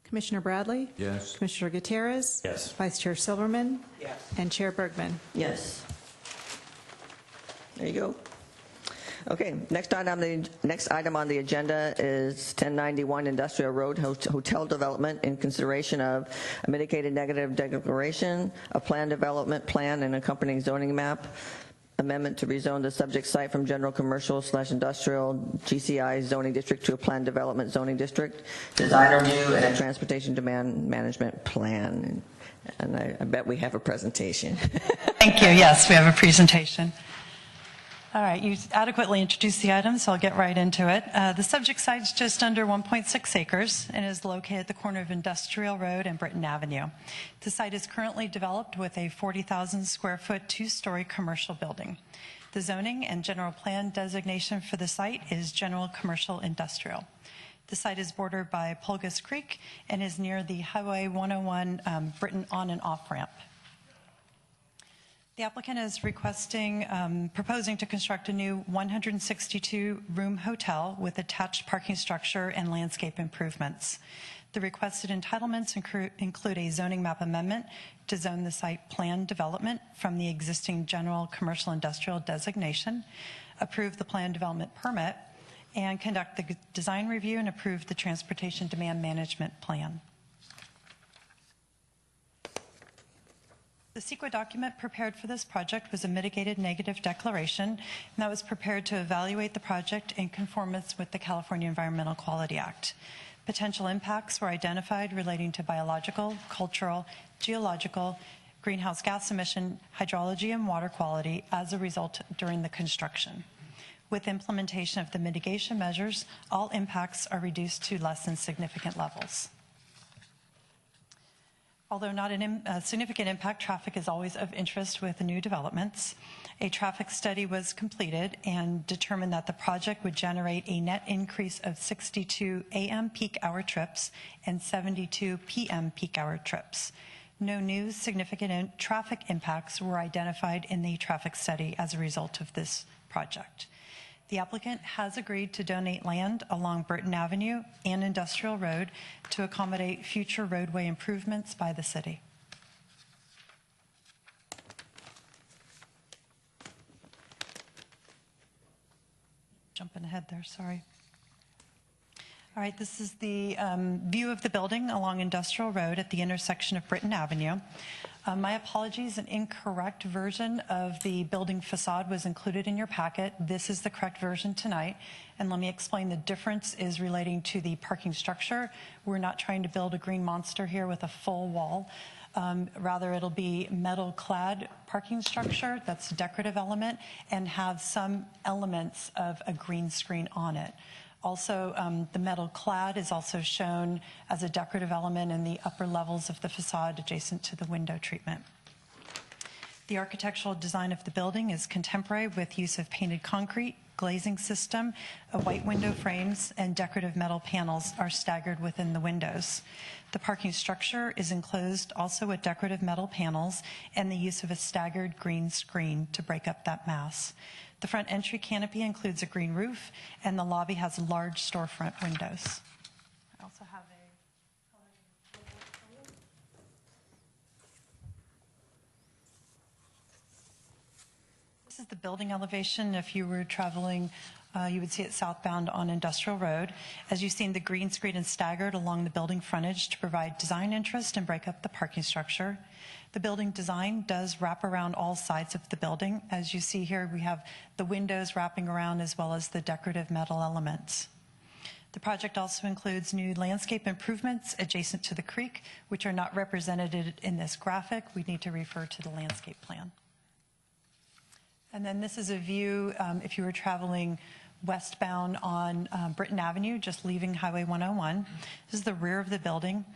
Commissioner Bradley?
Yes.
Commissioner Gutierrez?
Yes.
Vice Chair Silverman?
Yes.
And Chair Bergman?
Yes. There you go. Okay, next item on the agenda is 1091 Industrial Road Hotel Development in consideration of a mitigated negative declaration, a plan development plan, and accompanying zoning map, amendment to rezone the subject site from general commercial/industrial GCI zoning district to a planned development zoning district, design review, and a transportation demand management plan. And I bet we have a presentation.
Thank you. Yes, we have a presentation. All right, you adequately introduced the item, so I'll get right into it. The subject site is just under 1.6 acres and is located at the corner of Industrial Road and Britton Avenue. The site is currently developed with a 40,000 square foot two-story commercial building. The zoning and general plan designation for the site is general commercial industrial. The site is bordered by Pulgas Creek and is near the Highway 101 Britton on and off ramp. The applicant is proposing to construct a new 162-room hotel with attached parking structure and landscape improvements. The requested entitlements include a zoning map amendment to zone the site plan development from the existing general commercial industrial designation, approve the plan development permit, and conduct the design review and approve the transportation demand management plan. The CEQA document prepared for this project was a mitigated negative declaration, and that was prepared to evaluate the project in conformance with the California Environmental Quality Act. Potential impacts were identified relating to biological, cultural, geological, greenhouse gas emission, hydrology, and water quality as a result during the construction. With implementation of the mitigation measures, all impacts are reduced to less than significant levels. Although not a significant impact, traffic is always of interest with new developments. A traffic study was completed and determined that the project would generate a net increase of 62 a.m. peak hour trips and 72 p.m. peak hour trips. No new significant traffic impacts were identified in the traffic study as a result of this project. The applicant has agreed to donate land along Britton Avenue and Industrial Road to accommodate future roadway improvements by the city. Jumping ahead there, sorry. All right, this is the view of the building along Industrial Road at the intersection of Britton Avenue. My apologies, an incorrect version of the building facade was included in your packet. This is the correct version tonight. And let me explain, the difference is relating to the parking structure. We're not trying to build a green monster here with a full wall. Rather, it'll be metal-clad parking structure that's a decorative element and have some elements of a green screen on it. Also, the metal clad is also shown as a decorative element in the upper levels of the facade adjacent to the window treatment. The architectural design of the building is contemporary with use of painted concrete, glazing system, white window frames, and decorative metal panels are staggered within the windows. The parking structure is enclosed also with decorative metal panels and the use of a staggered green screen to break up that mass. The front entry canopy includes a green roof, and the lobby has large storefront windows. I also have a This is the building elevation. If you were traveling, you would see it southbound on Industrial Road. As you've seen, the green screen is staggered along the building frontage to provide design interest and break up the parking structure. The building design does wrap around all sides of the building. As you see here, we have the windows wrapping around as well as the decorative metal elements. The project also includes new landscape improvements adjacent to the creek, which are not represented in this graphic. We need to refer to the landscape plan. And then this is a view if you were traveling westbound on Britton Avenue, just leaving Highway 101. This is the rear of the building.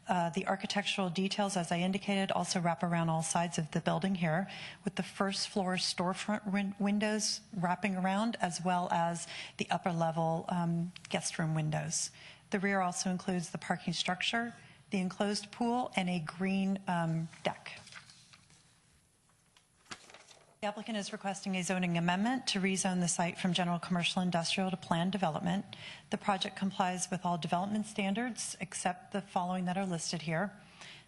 The architectural details, as I indicated, also wrap around all sides of the building here, with the first floor storefront windows wrapping around, as well as the upper level guest room windows. The rear also includes the parking structure, the enclosed pool, and a green deck. The applicant is requesting a zoning amendment to rezone the site from general commercial industrial to planned development. The project complies with all development standards except the following that are listed here.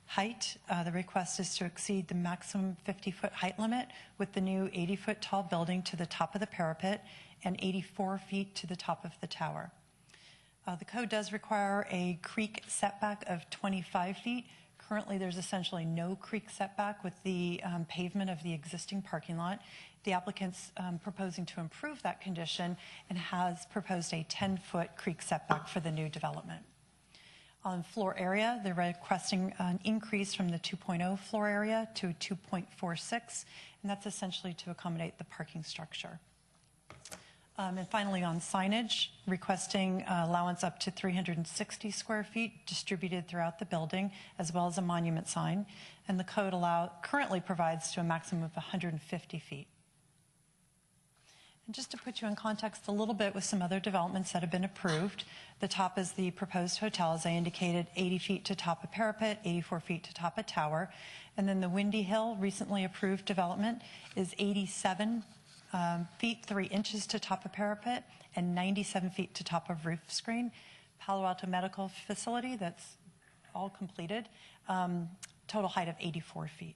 Height, the request is to exceed the maximum 50-foot height limit with the new 80-foot tall building to the top of the parapet and 84 feet to the top of the tower. The code does require a creek setback of 25 feet. Currently, there's essentially no creek setback with the pavement of the existing parking lot. The applicant's proposing to improve that condition and has proposed a 10-foot creek setback for the new development. On floor area, they're requesting an increase from the 2.0 floor area to 2.46, and that's essentially to accommodate the parking structure. And finally, on signage, requesting allowance up to 360 square feet distributed throughout the building, as well as a monument sign. And the code currently provides to a maximum of 150 feet. And just to put you in context a little bit with some other developments that have been approved, the top is the proposed hotel, as I indicated, 80 feet to top of parapet, 84 feet to top of tower. And then the Windy Hill recently approved development is 87 feet 3 inches to top of parapet and 97 feet to top of roof screen. Palo Alto Medical Facility, that's all completed, total height of 84 feet.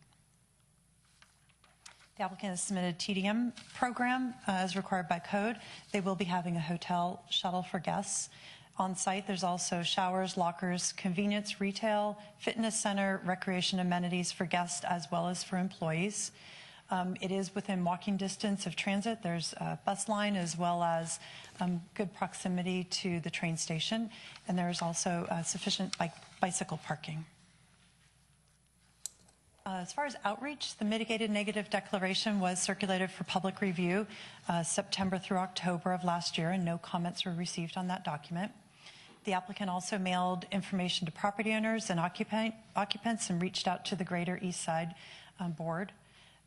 The applicant has submitted TDM program as required by code. They will be having a hotel shuttle for guests. On site, there's also showers, lockers, convenience, retail, fitness center, recreation amenities for guests as well as for employees. It is within walking distance of transit. There's a bus line as well as good proximity to the train station, and there is also sufficient bicycle parking. As far as outreach, the mitigated negative declaration was circulated for public review September through October of last year, and no comments were received on that document. The applicant also mailed information to property owners and occupants and reached out to the Greater East Side Board.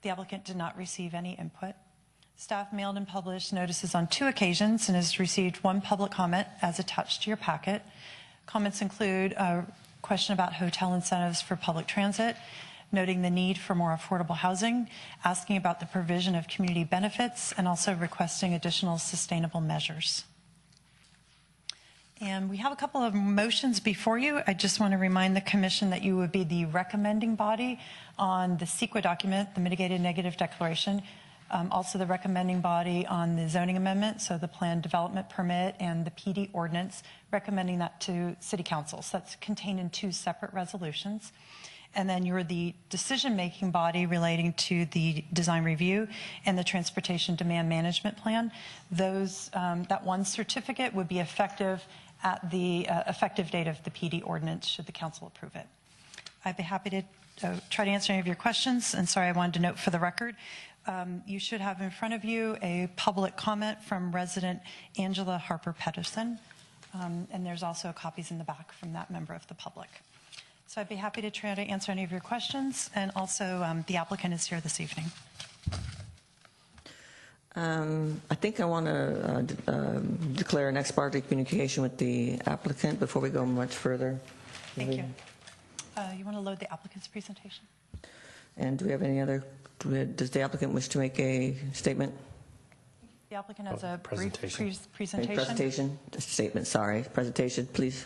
The applicant did not receive any input. Staff mailed and published notices on 2 occasions and has received 1 public comment as attached to your packet. Comments include a question about hotel incentives for public transit, noting the need for more affordable housing, asking about the provision of community benefits, and also requesting additional sustainable measures. And we have a couple of motions before you. I just want to remind the Commission that you would be the recommending body on the CEQA document, the Mitigated Negative Declaration. Also the recommending body on the zoning amendment, so the plan development permit and the PD ordinance, recommending that to City Council. So that's contained in 2 separate resolutions. And then you're the decision-making body relating to the design review and the transportation demand management plan. Those, that one certificate would be effective at the effective date of the PD ordinance, should the council approve it. I'd be happy to try to answer any of your questions. And sorry, I wanted to note for the record, you should have in front of you a public comment from resident Angela Harper Pedersen. And there's also copies in the back from that member of the public. So I'd be happy to try to answer any of your questions. And also, the applicant is here this evening.
I think I want to declare an ex parte communication with the applicant before we go much further.
Thank you. You want to load the applicant's presentation?
And do we have any other, does the applicant wish to make a statement?
The applicant has a
presentation.
brief presentation.
Presentation, statement, sorry. Presentation, please.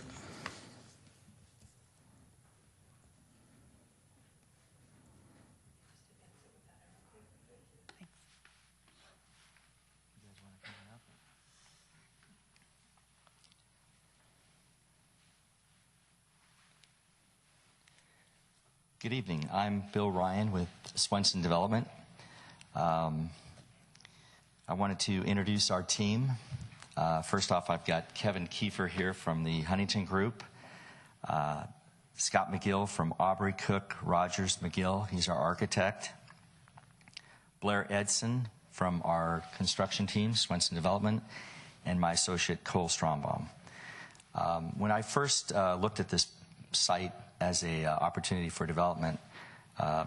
Good evening. I'm Bill Ryan with Swenson Development. I wanted to introduce our team. First off, I've got Kevin Kiefer here from the Huntington Group, Scott McGill from Aubrey Cook Rogers McGill, he's our architect, Blair Edson from our construction team, Swenson Development, and my associate Cole Strombaum. When I first looked at this site as a opportunity for development,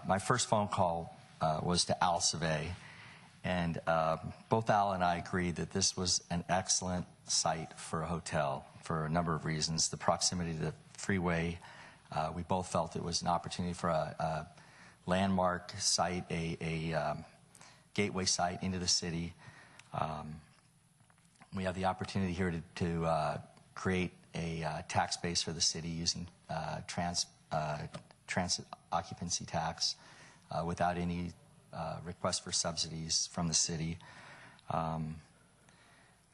my first phone call was to Al Savet, and both Al and I agreed that this was an excellent site for a hotel for a number of reasons. The proximity to the freeway, we both felt it was an opportunity for a landmark site, a gateway site into the city. We have the opportunity here to create a tax base for the city using transit occupancy tax without any request for subsidies from the city.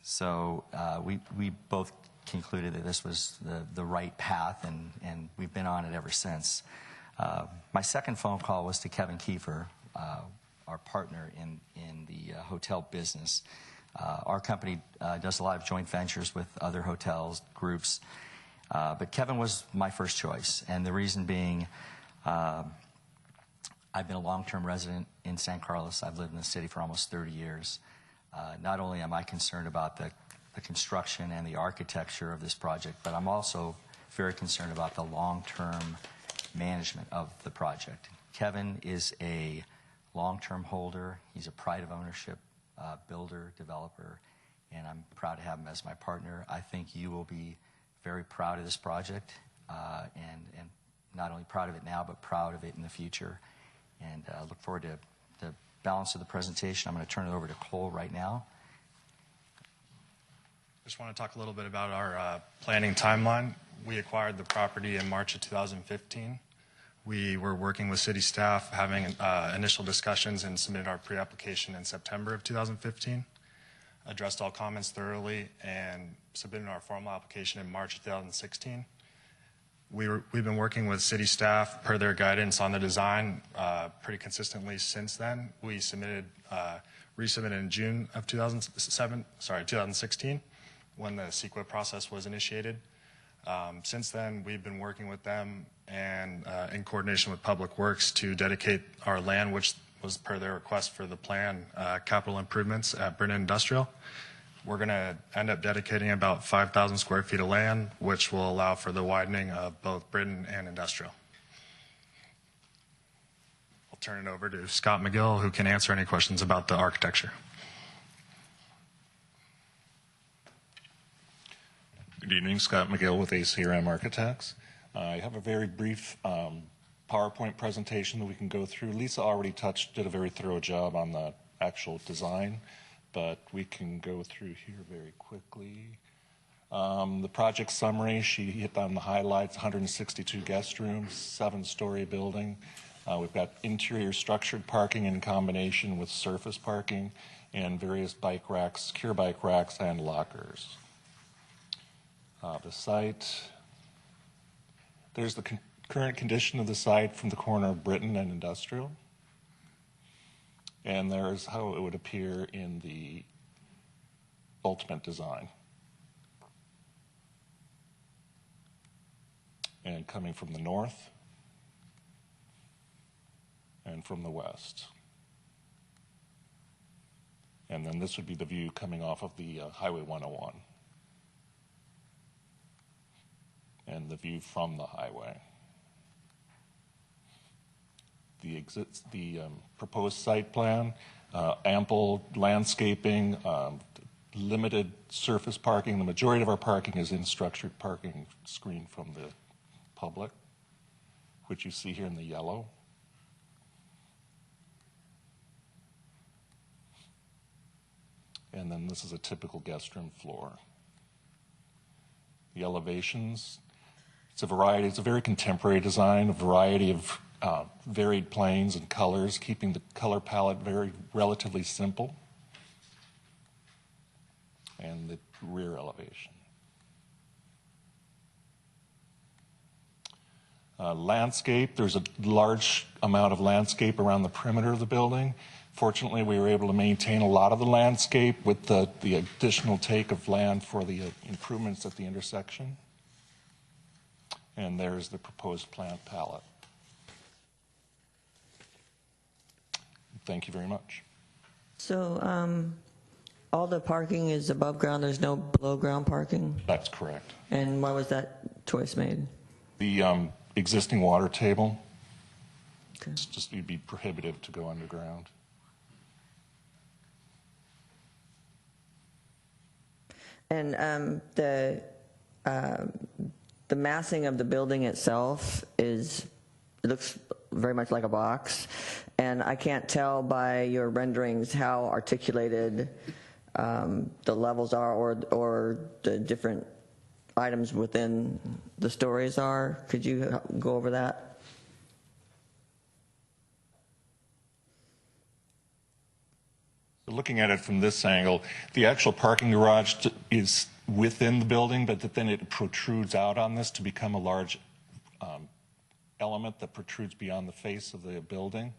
So we both concluded that this was the right path, and we've been on it ever since. My second phone call was to Kevin Kiefer, our partner in the hotel business. Our company does a lot of joint ventures with other hotels, groups, but Kevin was my first choice, and the reason being, I've been a long-term resident in San Carlos. I've lived in the city for almost 30 years. Not only am I concerned about the construction and the architecture of this project, but I'm also very concerned about the long-term management of the project. Kevin is a long-term holder. He's a pride of ownership builder, developer, and I'm proud to have him as my partner. I think you will be very proud of this project, and not only proud of it now, but proud of it in the future. And look forward to the balance of the presentation. I'm going to turn it over to Cole right now.
Just want to talk a little bit about our planning timeline. We acquired the property in March of 2015. We were working with city staff, having initial discussions, and submitted our pre-application in September of 2015. Addressed all comments thoroughly and submitted our formal application in March of 2016. We've been working with city staff per their guidance on the design pretty consistently since then. We resubmitted in June of 2016 when the CEQA process was initiated. Since then, we've been working with them and in coordination with Public Works to dedicate our land, which was per their request for the plan, capital improvements at Britton Industrial. We're going to end up dedicating about 5,000 square feet of land, which will allow for the widening of both Britton and Industrial. I'll turn it over to Scott McGill, who can answer any questions about the architecture.
Good evening, Scott McGill with ACRM Architects. I have a very brief PowerPoint presentation that we can go through. Lisa already did a very thorough job on the actual design, but we can go through here very quickly. The project summary, she hit on the highlights: 162 guest rooms, 7-story building, We've got interior structured parking in combination with surface parking and various bike racks, secure bike racks, and lockers. The site, there's the current condition of the site from the corner of Britton and Industrial. And there's how it would appear in the ultimate design. And coming from the north and from the west. And then this would be the view coming off of the Highway 101. And the view from the highway. The proposed site plan, ample landscaping, limited surface parking. The majority of our parking is in structured parking screened from the public, which you see here in the yellow. And then this is a typical guest room floor. The elevations, it's a variety, it's a very contemporary design, a variety of varied planes and colors, keeping the color palette very relatively simple. And the rear elevation. Landscape, there's a large amount of landscape around the perimeter of the building. Fortunately, we were able to maintain a lot of the landscape with the additional take of land for the improvements at the intersection. And there's the proposed plant palette. Thank you very much.
So all the parking is above ground, there's no below ground parking?
That's correct.
And why was that choice made?
The existing water table, it's just, it'd be prohibitive to go underground.
And the massing of the building itself it looks very much like a box, and I can't tell by your renderings how articulated the levels are or the different items within the stories are. Could you go over that?
Looking at it from this angle, the actual parking garage is within the building, but then it protrudes out on this to become a large element that protrudes beyond the face of the building.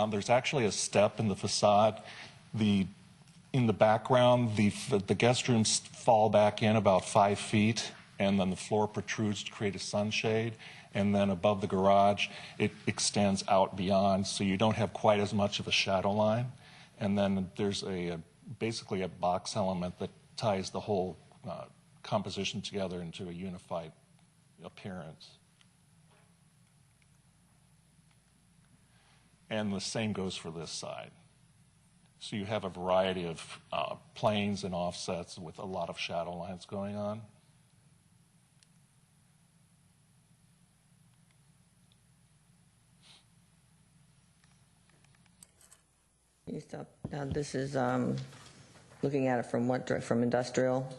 There's actually a step in the facade. In the background, the guest rooms fall back in about 5 feet, and then the floor protrudes to create a sunshade. And then above the garage, it extends out beyond, so you don't have quite as much of a shadow line. And then there's basically a box element that ties the whole composition together into a unified appearance. And the same goes for this side. So you have a variety of planes and offsets with a lot of shadow lines going on.
You stop. Now this is looking at it from what direction? From industrial?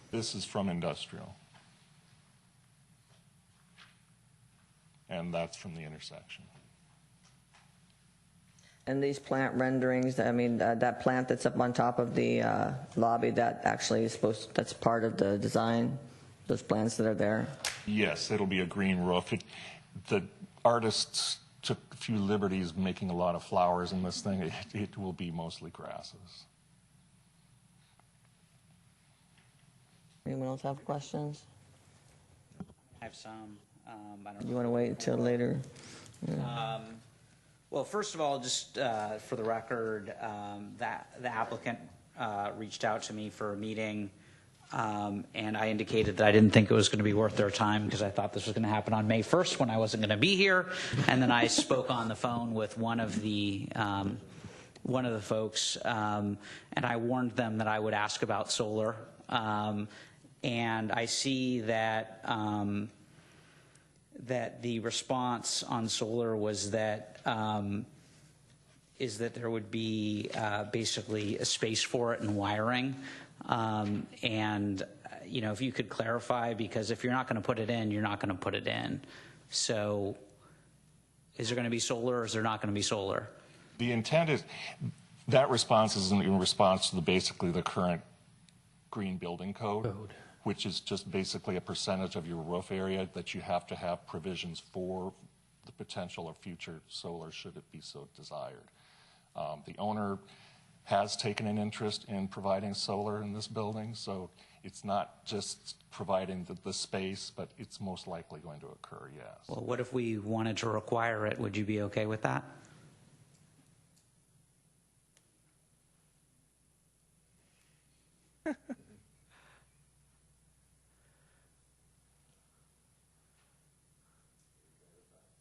This is from industrial. And that's from the intersection.
And these plant renderings, I mean, that plant that's up on top of the lobby, that actually is that's part of the design, those plants that are there?
Yes, it'll be a green roof. The artists took a few liberties making a lot of flowers in this thing. It will be mostly grasses.
Anyone else have questions?
I have some. I don't
You want to wait until later?
know. Well, first of all, just for the record, that the applicant reached out to me for a meeting, and I indicated that I didn't think it was going to be worth their time because I thought this was going to happen on May 1st when I wasn't going to be here. And then I spoke on the phone with one of the folks, and I warned them that I would ask about solar. And I see that that the response on solar was that there would be basically a space for it and wiring. And you know, if you could clarify, because if you're not going to put it in, you're not going to put it in. So Is there going to be solar or is there not going to be solar?
The intent is, that response is in response to basically the current green building code, which is just basically a percentage of your roof area that you have to have provisions for the potential of future solar should it be so desired. The owner has taken an interest in providing solar in this building, so it's not just providing the space, but it's most likely going to occur, yes.
Well, what if we wanted to require it? Would you be okay with that?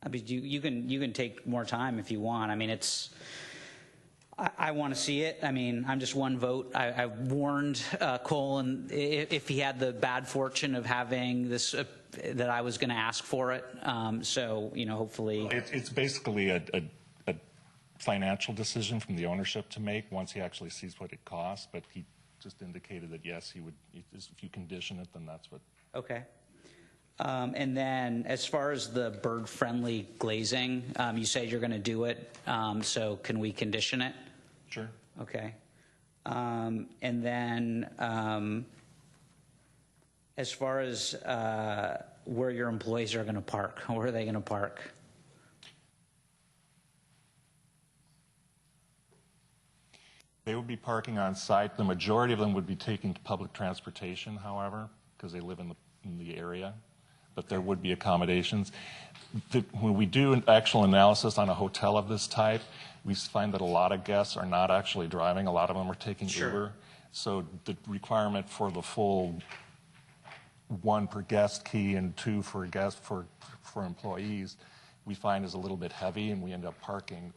I mean, you can take more time if you want. I mean, I want to see it. I mean, I'm just one vote. I warned Cole, and if he had the bad fortune of having this, that I was going to ask for it. So, you know, hopefully.
It's basically a financial decision from the ownership to make once he actually sees what it costs. But he just indicated that yes, he would. If you condition it, then that's what.
Okay. And then as far as the bird-friendly glazing, you said you're going to do it. So can we condition it?
Sure.
Okay. And then as far as where your employees are going to park, where are they going to park?
They would be parking on site. The majority of them would be taking public transportation, however, because they live in the area. But there would be accommodations. When we do an actual analysis on a hotel of this type, we find that a lot of guests are not actually driving. A lot of them are taking Uber. So the requirement for the full 1 per guest key and 2 for employees, we find is a little bit heavy, and we end up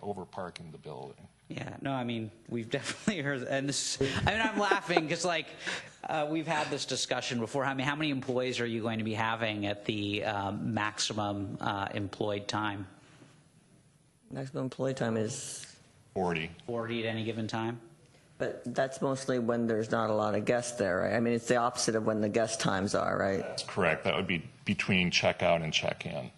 over parking the building.
Yeah, no, I mean, we've definitely heard, and this, I mean, I'm laughing because, like, we've had this discussion before. I mean, how many employees are you going to be having at the maximum employed time?
Maximum employee time is
40.
40 at any given time?
But that's mostly when there's not a lot of guests there, right? I mean, it's the opposite of when the guest times are, right?
That's correct. That would be between checkout and check-in.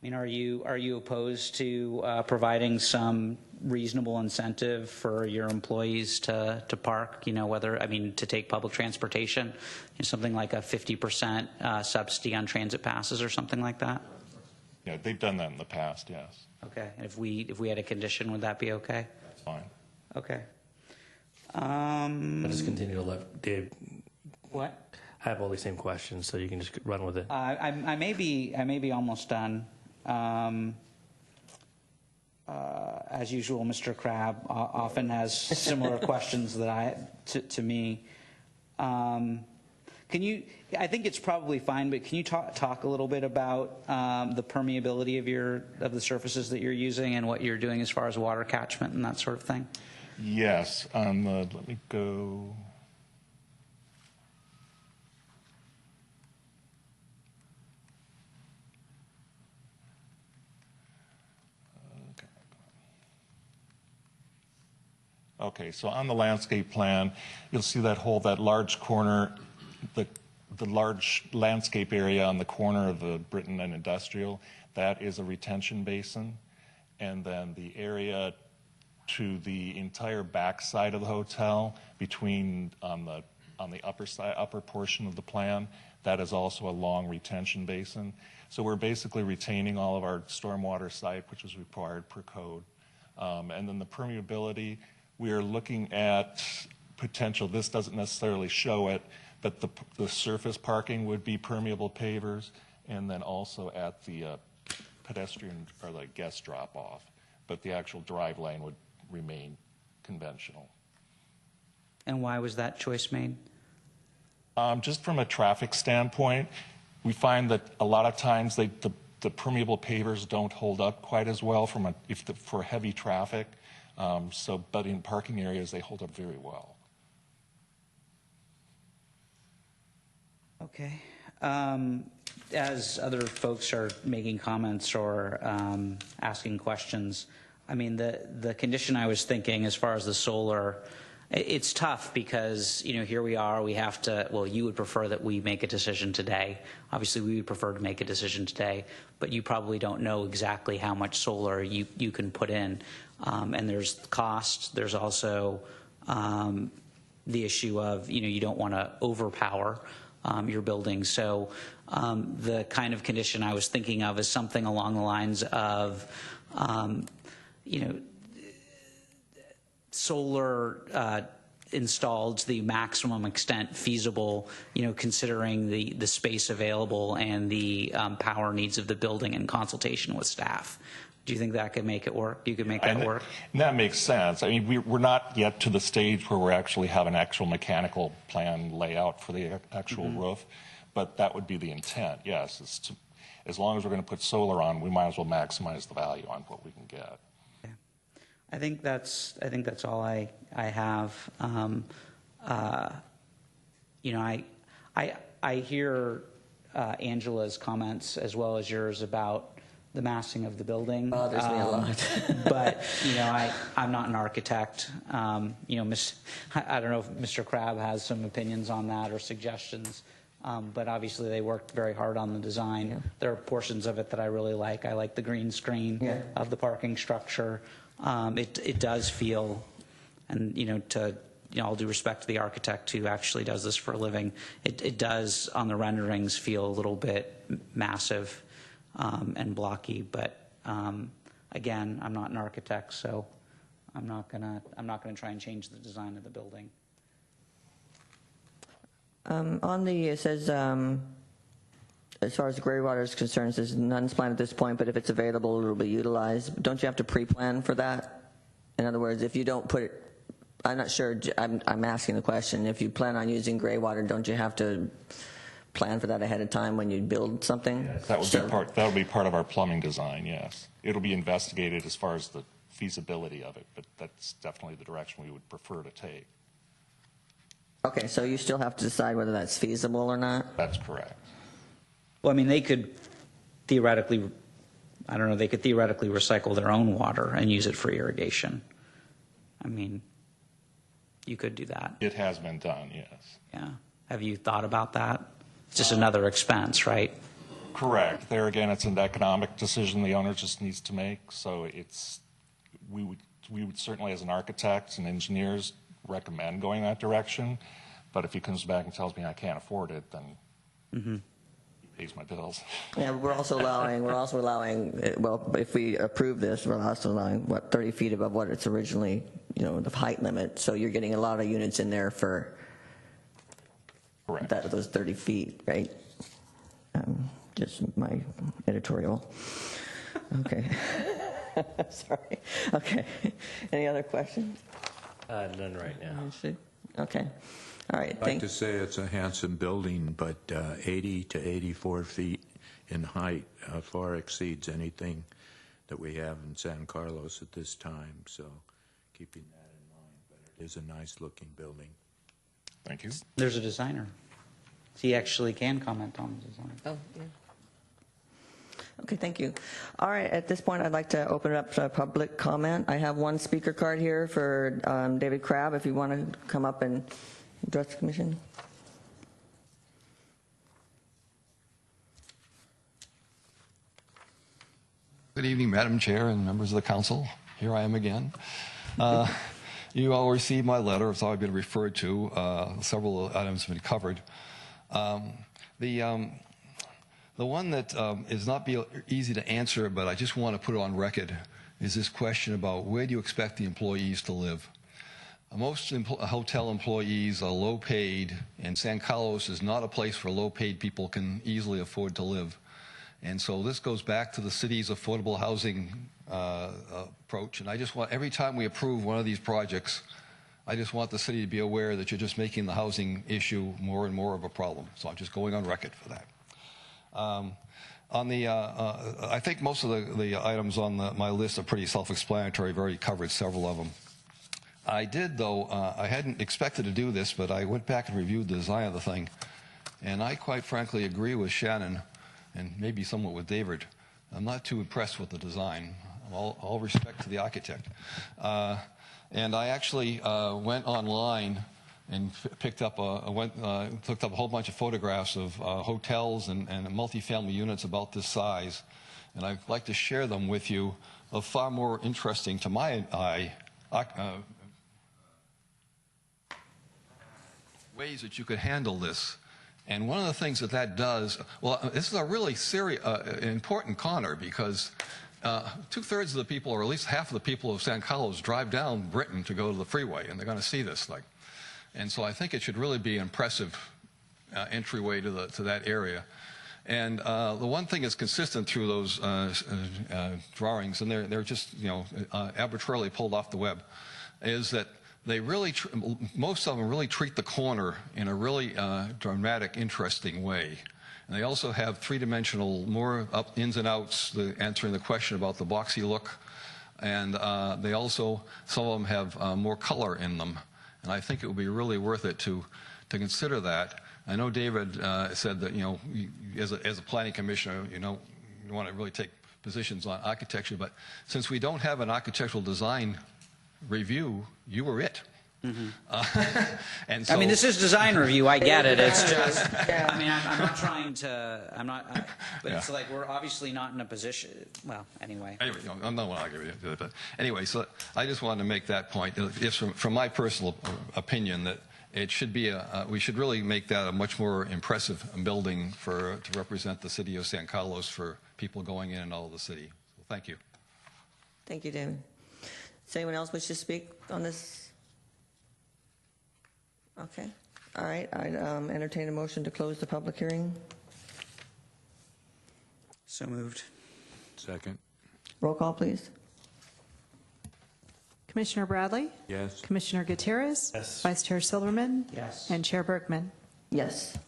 I mean, are you opposed to providing some reasonable incentive for your employees to park? You know, whether, I mean, to take public transportation, you know, something like a 50% subsidy on transit passes or something like that?
Yeah, they've done that in the past, yes.
Okay, and if we had a condition, would that be okay?
That's fine.
Okay.
I'll just continue to let Dave.
What?
I have all the same questions, so you can just run with it.
I may be almost done. As usual, Mr. Crabb often has similar questions to me. Can you? I think it's probably fine, but can you talk a little bit about the permeability of the surfaces that you're using and what you're doing as far as water catchment and that sort of thing?
Yes. Let me go. Okay, so on the landscape plan, you'll see that large corner, the large landscape area on the corner of the Britton and Industrial, that is a retention basin. And then the area to the entire back side of the hotel, between on the upper portion of the plan, that is also a long retention basin. So we're basically retaining all of our stormwater site, which is required per code. And then the permeability, we are looking at potential, this doesn't necessarily show it, but the surface parking would be permeable pavers, and then also at the pedestrian or the guest drop-off. But the actual drive lane would remain conventional.
And why was that choice made?
Just from a traffic standpoint, we find that a lot of times the permeable pavers don't hold up quite as well for heavy traffic. But in parking areas, they hold up very well.
Okay. As other folks are making comments or asking questions, I mean, the condition I was thinking as far as the solar, It's tough because, here we are, we have to, well, you would prefer that we make a decision today. Obviously, we would prefer to make a decision today, but you probably don't know exactly how much solar you can put in. And there's cost. There's also the issue of, you don't want to overpower your building. So the kind of condition I was thinking of is something along the lines of, solar installed to the maximum extent feasible, considering the space available and the power needs of the building in consultation with staff. Do you think that could make it work? You could make that work?
That makes sense. I mean, we're not yet to the stage where we actually have an actual mechanical plan layout for the actual roof, but that would be the intent, yes. As long as we're going to put solar on, we might as well maximize the value on what we can get.
I think that's all I have. I hear Angela's comments as well as yours about the massing of the building.
Bothers me a lot.
But I'm not an architect. I don't know if Mr. Crabb has some opinions on that or suggestions. But obviously they worked very hard on the design. Yeah. There are portions of it that I really like. I like the green screen of the parking structure. It does feel, and to all due respect to the architect who actually does this for a living, it does on the renderings feel a little bit massive and blocky. But again, I'm not an architect, so I'm not gonna try and change the design of the building.
It says, as far as the gray water is concerned, it says none's planned at this point, but if it's available, it'll be utilized. Don't you have to pre-plan for that? In other words, if you don't put it, I'm not sure, I'm asking the question, if you plan on using gray water, don't you have to plan for that ahead of time when you build something?
Yes, that would be part of our plumbing design, yes. It'll be investigated as far as the feasibility of it, but that's definitely the direction we would prefer to take.
Okay, so you still have to decide whether that's feasible or not?
That's correct.
Well, I mean, they could theoretically, recycle their own water and use it for irrigation. I mean, you could do that.
It has been done, yes.
Yeah. Have you thought about that? It's just another expense, right?
Correct. There again, it's an economic decision the owner just needs to make. So we would certainly, as an architect and engineers, recommend going that direction. But if he comes back and tells me I can't afford it, then he pays my bills.
Yeah, we're also allowing, well, if we approve this, we're also allowing, 30 feet above what it's originally, the height limit. So you're getting a lot of units in there for those 30 feet, right? Just my editorial. Okay. Sorry. Okay. Any other questions?
None right now.
Okay. All right.
I'd like to say it's a handsome building, but 80 to 84 feet in height far exceeds anything that we have in San Carlos at this time. So keeping that in mind, but it is a nice-looking building.
Thank you.
There's a designer. He actually can comment on the design.
Oh, yeah. Okay, thank you. All right, at this point, I'd like to open it up to public comment. I have one speaker card here for David Crabb, if you want to come up and address the commission.
Good evening, Madam Chair and members of the council. Here I am again. You all received my letter, it's already been referred to. Several items have been covered. The one that is not easy to answer, but I just want to put it on record, is this question about where do you expect the employees to live? Most hotel employees are low paid, and San Carlos is not a place where low paid people can easily afford to live. And so this goes back to the city's affordable housing approach. And I just want, every time we approve one of these projects, I just want the city to be aware that you're just making the housing issue more and more of a problem. So I'm just going on record for that. I think most of the items on my list are pretty self-explanatory. I've already covered several of them. I did, though, I hadn't expected to do this, but I went back and reviewed the design of the thing. And I quite frankly agree with Shannon, and maybe somewhat with David. I'm not too impressed with the design. All respect to the architect. And I actually went online and looked up a whole bunch of photographs of hotels and multifamily units about this size. And I'd like to share them with you, of far more interesting to my eye ways that you could handle this. And one of the things that does, well, this is a really serious, important corner, because 2/3 of the people, or at least half of the people of San Carlos, drive down Britain to go to the freeway, and they're going to see this. And so I think it should really be an impressive entryway to that area. And the one thing that's consistent through those drawings, and they're just arbitrarily pulled off the web, is that they really, most of them really treat the corner in a really dramatic, interesting way. And they also have three-dimensional, more ins and outs, answering the question about the boxy look. And they also, some of them have more color in them. And I think it would be really worth it to consider that. I know David said that, as a planning commissioner, you want to really take positions on architecture, but since we don't have an architectural design review, you were it. And so,
I mean, this is design review. I get it. It's just, I mean, I'm not trying to, but it's like we're obviously not in a position. Well, anyway.
Anyway, I'm not going to argue with you. But anyway, so I just wanted to make that point. If from my personal opinion, that it should be we should really make that a much more impressive building to represent the city of San Carlos for people going in and out of the city. So thank you.
Thank you, David. Does anyone else wish to speak on this? Okay. All right. I'd entertain a motion to close the public hearing.
So moved.
Second.
Roll call, please.
Commissioner Bradley?
Yes.
Commissioner Gutierrez?
Yes.
Vice Chair Silverman?
Yes.
And Chair Bergman?
Yes.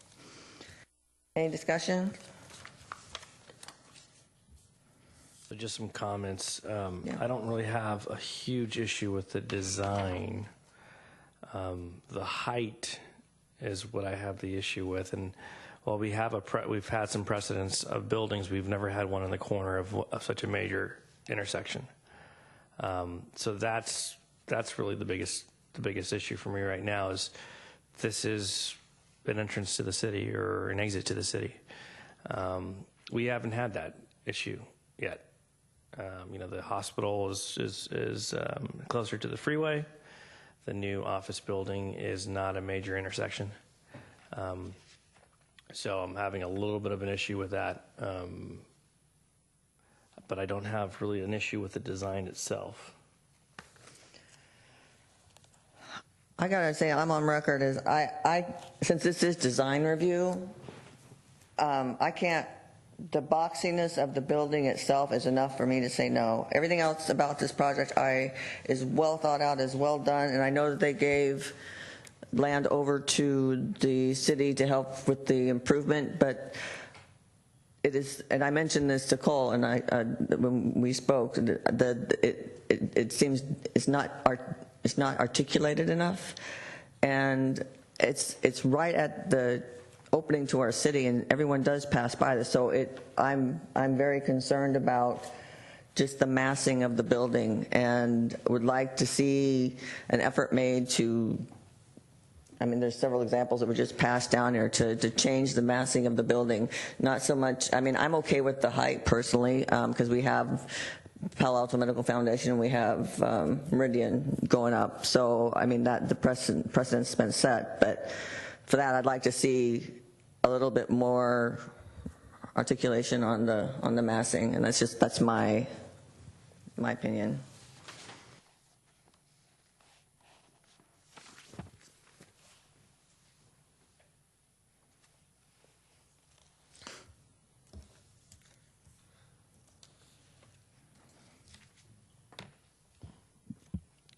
Any discussion?
So just some comments. I don't really have a huge issue with the design. The height is what I have the issue with, and while we've had some precedents of buildings, we've never had one in the corner of such a major intersection. So that's really the biggest issue for me right now. Is this is an entrance to the city or an exit to the city? We haven't had that issue yet. The hospital is closer to the freeway. The new office building is not a major intersection. So I'm having a little bit of an issue with that. But I don't have really an issue with the design itself.
I gotta say, I'm on record as since this is design review, I can't. The boxiness of the building itself is enough for me to say no. Everything else about this project is well thought out, is well done, and I know that they gave land over to the city to help with the improvement, but it is, and I mentioned this to Cole, and when we spoke, it seems it's not articulated enough, and it's right at the opening to our city, and everyone does pass by this. So I'm very concerned about just the massing of the building, and would like to see an effort made to. I mean, there's several examples that were just passed down here to change the massing of the building. Not so much. I mean, I'm okay with the height personally because we have Palo Alto Medical Foundation and we have Meridian going up. So I mean that the precedent's been set, but for that, I'd like to see a little bit more articulation on the massing, and that's my opinion.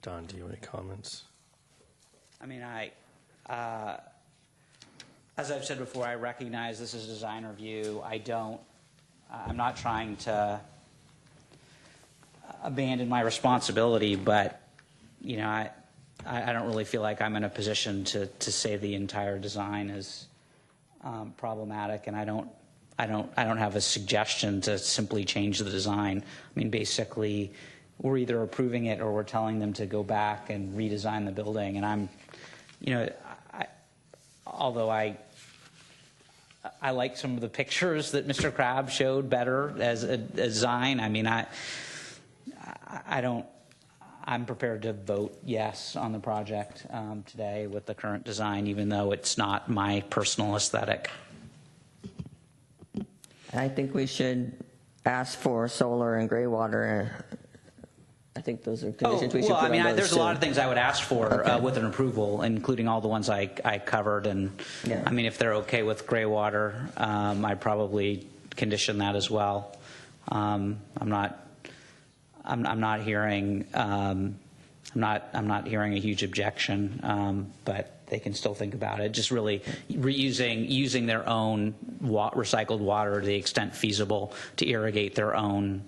Don, do you have any comments?
I mean, as I've said before, I recognize this is a design review. I'm not trying to abandon my responsibility, but, I don't really feel like I'm in a position to say the entire design is problematic, and I don't have a suggestion to simply change the design. I mean, basically,
we're either approving it or we're telling them to go back and redesign the building. And I'm, although I like some of the pictures that Mr. Crabb showed better as a design. I mean, I'm prepared to vote yes on the project today with the current design, even though it's not my personal aesthetic.
I think we should ask for solar and gray water. I think those are conditions we should put on those
there's
too.
a lot of things I would ask for with an approval, including all the ones I covered. And I mean, if they're okay with gray water, I'd probably condition that as well. I'm not hearing I'm not hearing a huge objection, but they can still think about it. Just really using their own recycled water to the extent feasible to irrigate their own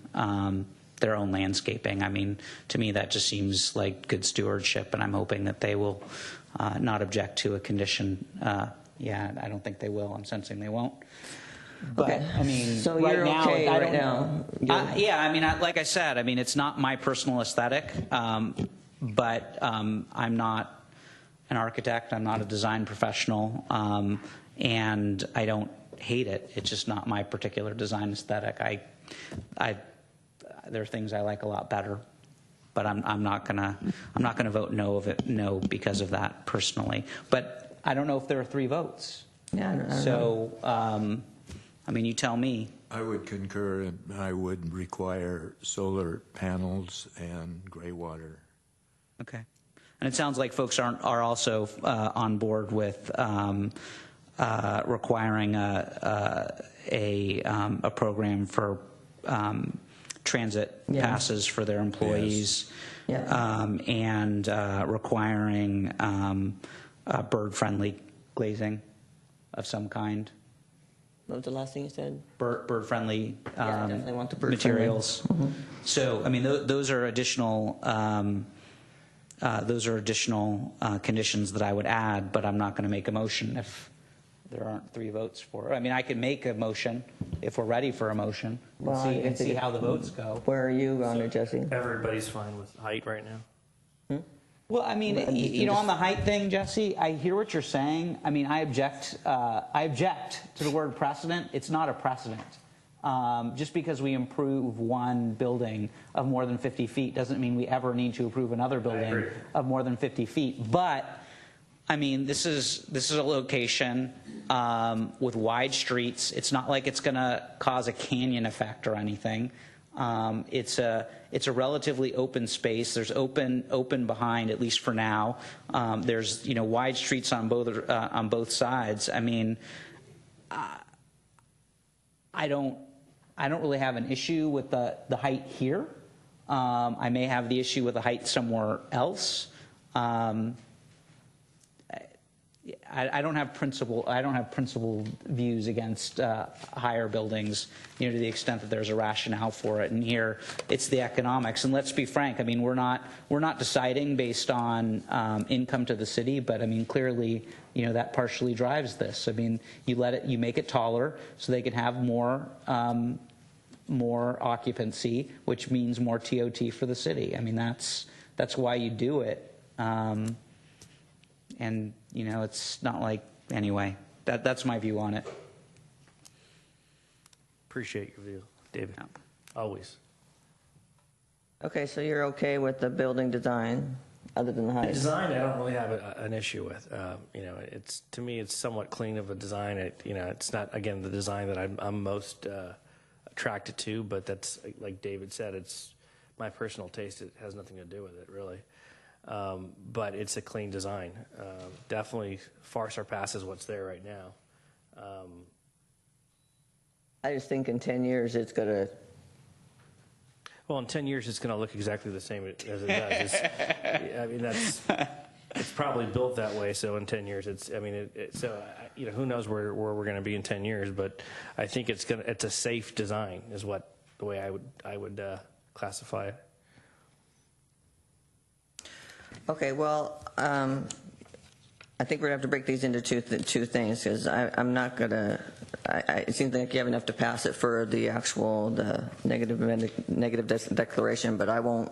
landscaping. I mean, to me, that just seems like good stewardship, and I'm hoping that they will not object to a condition. Yeah, I don't think they will. I'm sensing they won't. But
Okay.
I mean,
So
right
you're
now,
okay
I
right
don't
now?
yeah, I mean, like I said, I mean, it's not my personal aesthetic, but I'm not an architect. I'm not a design professional, and I don't hate it. It's just not my particular design aesthetic. There are things I like a lot better, but I'm not gonna vote no because of that personally. But I don't know if there are 3 votes.
Yeah, I don't know.
So. I mean, you tell me.
I would concur. I would require solar panels and gray water.
Okay. And it sounds like folks are also on board with requiring a program for transit passes for their employees, and requiring bird-friendly glazing of some kind.
What was the last thing you said?
Bird-friendly
definitely want the bird-friendly.
materials.
Mhm.
So, I mean, those are additional conditions that I would add, but I'm not going to make a motion if there aren't 3 votes for it. I mean, I could make a motion if we're ready for a motion and see how the votes go.
Where are you on it, Jesse?
Everybody's fine with height right now.
Well, I mean, on the height thing, Jesse, I hear what you're saying. I mean, I object to the word precedent. It's not a precedent. Just because we improve one building of more than 50 feet doesn't mean we ever need to approve another building of more than 50 feet. But, I mean, this is a location with wide streets. It's not like it's going to cause a canyon effect or anything. It's a relatively open space. There's open behind, at least for now. There's wide streets on both sides. I mean, I don't really have an issue with the height here. I may have the issue with the height somewhere else. I don't have principal views against higher buildings, to the extent that there's a rationale for it. And here, it's the economics. And let's be frank. I mean, we're not deciding based on income to the city, but I mean, clearly, that partially drives this. I mean, you make it taller so they can have more occupancy, which means more TOT for the city. I mean, that's why you do it. And it's not like, anyway, that's my view on it.
Appreciate your view, David. Always.
Okay, so you're okay with the building design, other than the height?
The design, I don't really have an issue with. It's, to me, it's somewhat clean of a design. It's not, again, the design that I'm most attracted to, but that's, like David said, it's my personal taste. It has nothing to do with it, really. But it's a clean design. Definitely far surpasses what's there right now.
I just think in 10 years it's going to...
Well, in 10 years it's going to look exactly the same as it does. It's probably built that way. So in 10 years, who knows where we're going to be in 10 years? But I think it's a safe design, is the way I would classify it.
Okay, well, I think we're going to have to break these into two things, because I'm not going to, it seems like you have enough to pass it for the negative declaration, but I won't,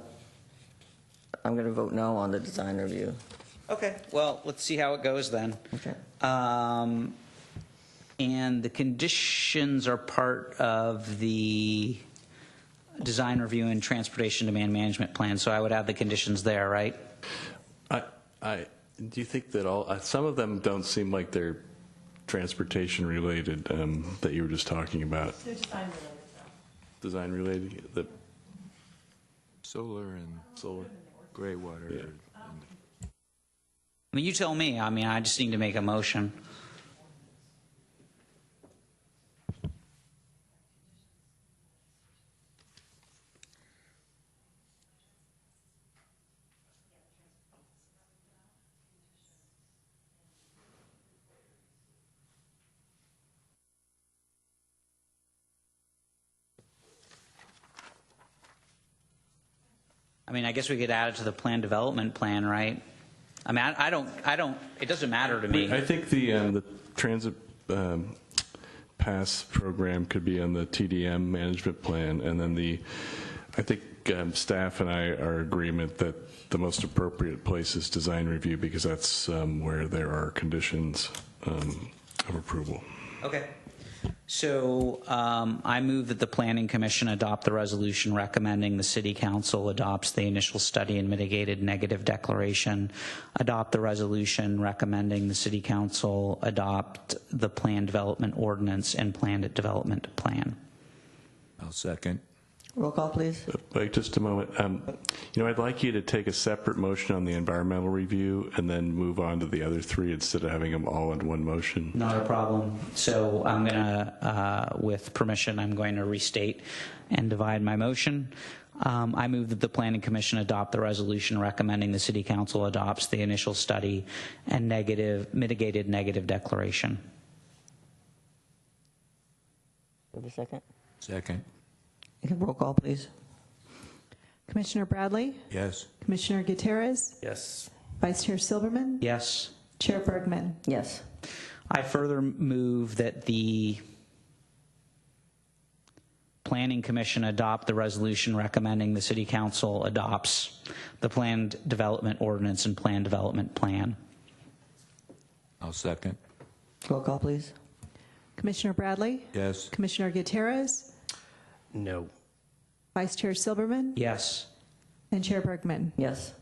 I'm going to vote no on the design review.
Okay, well, let's see how it goes then.
Okay.
And the conditions are part of the design review and transportation demand management plan, so I would add the conditions there, right?
Do you think that some of them don't seem like they're transportation related that you were just talking about?
They're design related.
Design related? The
solar and gray water.
Yeah.
I mean, you tell me. I mean, I just need to make a motion. I mean, I guess we could add it to the plan development plan, right? I mean, I don't, it doesn't matter to me.
I think the transit pass program could be on the TDM management plan, and then I think staff and I are in agreement that the most appropriate place is design review, because that's where there are conditions of approval.
Okay. So I move that the Planning Commission adopt the resolution recommending the City Council adopts the initial study and mitigated negative declaration, adopt the resolution recommending the City Council adopt the plan development ordinance and planned development plan.
I'll second.
Roll call, please.
Wait just a moment. I'd like you to take a separate motion on the environmental review and then move on to the other three instead of having them all in one motion.
Not a problem. So I'm going to, with permission, I'm going to restate and divide my motion. I move that the Planning Commission adopt the resolution recommending the City Council adopts the initial study and mitigated negative declaration.
Have a second?
Second.
Roll call, please.
Commissioner Bradley?
Yes.
Commissioner Gutierrez?
Yes.
Vice Chair Silberman?
Yes.
Chair Bergman?
Yes.
I further move that the Planning Commission adopt the resolution recommending the City Council adopts the planned development ordinance and plan development plan.
I'll second.
Roll call, please.
Commissioner Bradley?
Yes.
Commissioner Gutierrez?
No.
Vice Chair Silberman?
Yes.
And Chair Bergman?
Yes.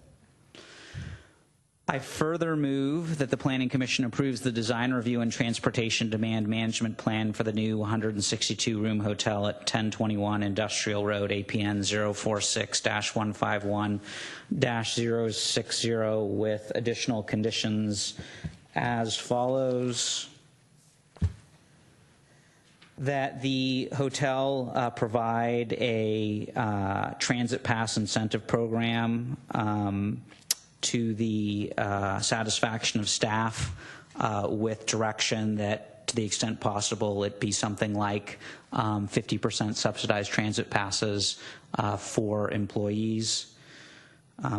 I further move that the Planning Commission approves the design review and transportation demand management plan for the new 162-room hotel at 1021 Industrial Road, APN 046-151-060 with additional conditions as follows. That the hotel provide a transit pass incentive program to the satisfaction of staff with direction that to the extent possible it be something like 50% subsidized transit passes for employees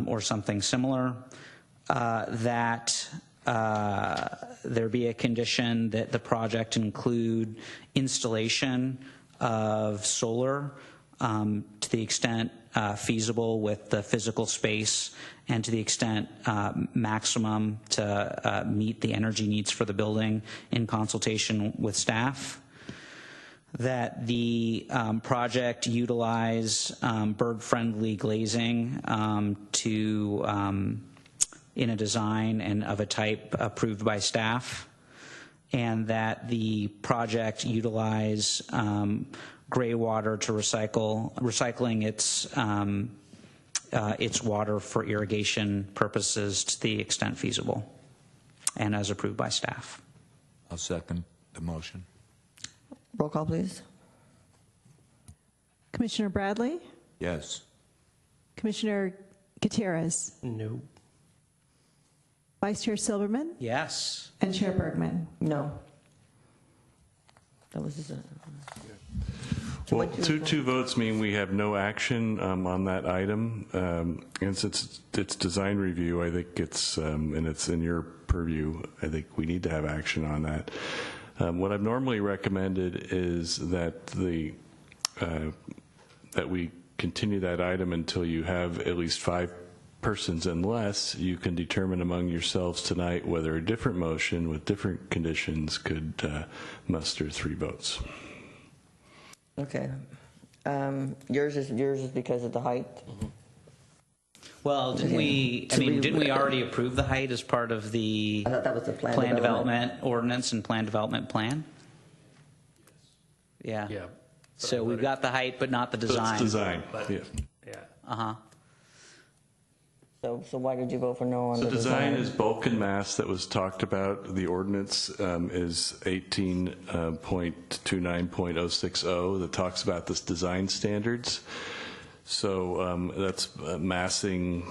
or something similar. That there be a condition that the project include installation of solar to the extent feasible with the physical space and to the extent maximum to meet the energy needs for the building in consultation with staff. That the project utilize bird-friendly glazing in a design and of a type approved by staff, and that the project utilize gray water to recycling its water for irrigation purposes to the extent feasible and as approved by staff.
I'll second the motion.
Roll call, please.
Commissioner Bradley?
Yes.
Commissioner Gutierrez?
No.
Vice Chair Silberman?
Yes.
And Chair Bergman?
No. That was just
Well, two votes mean we have no action on that item. And since it's design review, I think it's, and it's in your purview. I think we need to have action on that. What I've normally recommended is that that we continue that item until you have at least 5 persons, unless you can determine among yourselves tonight whether a different motion with different conditions could muster 3 votes.
Okay. Yours is because of the height?
Well, didn't we, I mean, didn't we already approve the height as part of the
I thought that was the
plan development ordinance and plan development plan? Yeah.
Yeah.
So we've got the height, but not the design.
It's design, yeah.
Yeah.
Uh-huh.
So why did you vote for no on
So
the
design
design?
is bulk and mass that was talked about. The ordinance is 18.29.060 that talks about this design standards. So that's massing,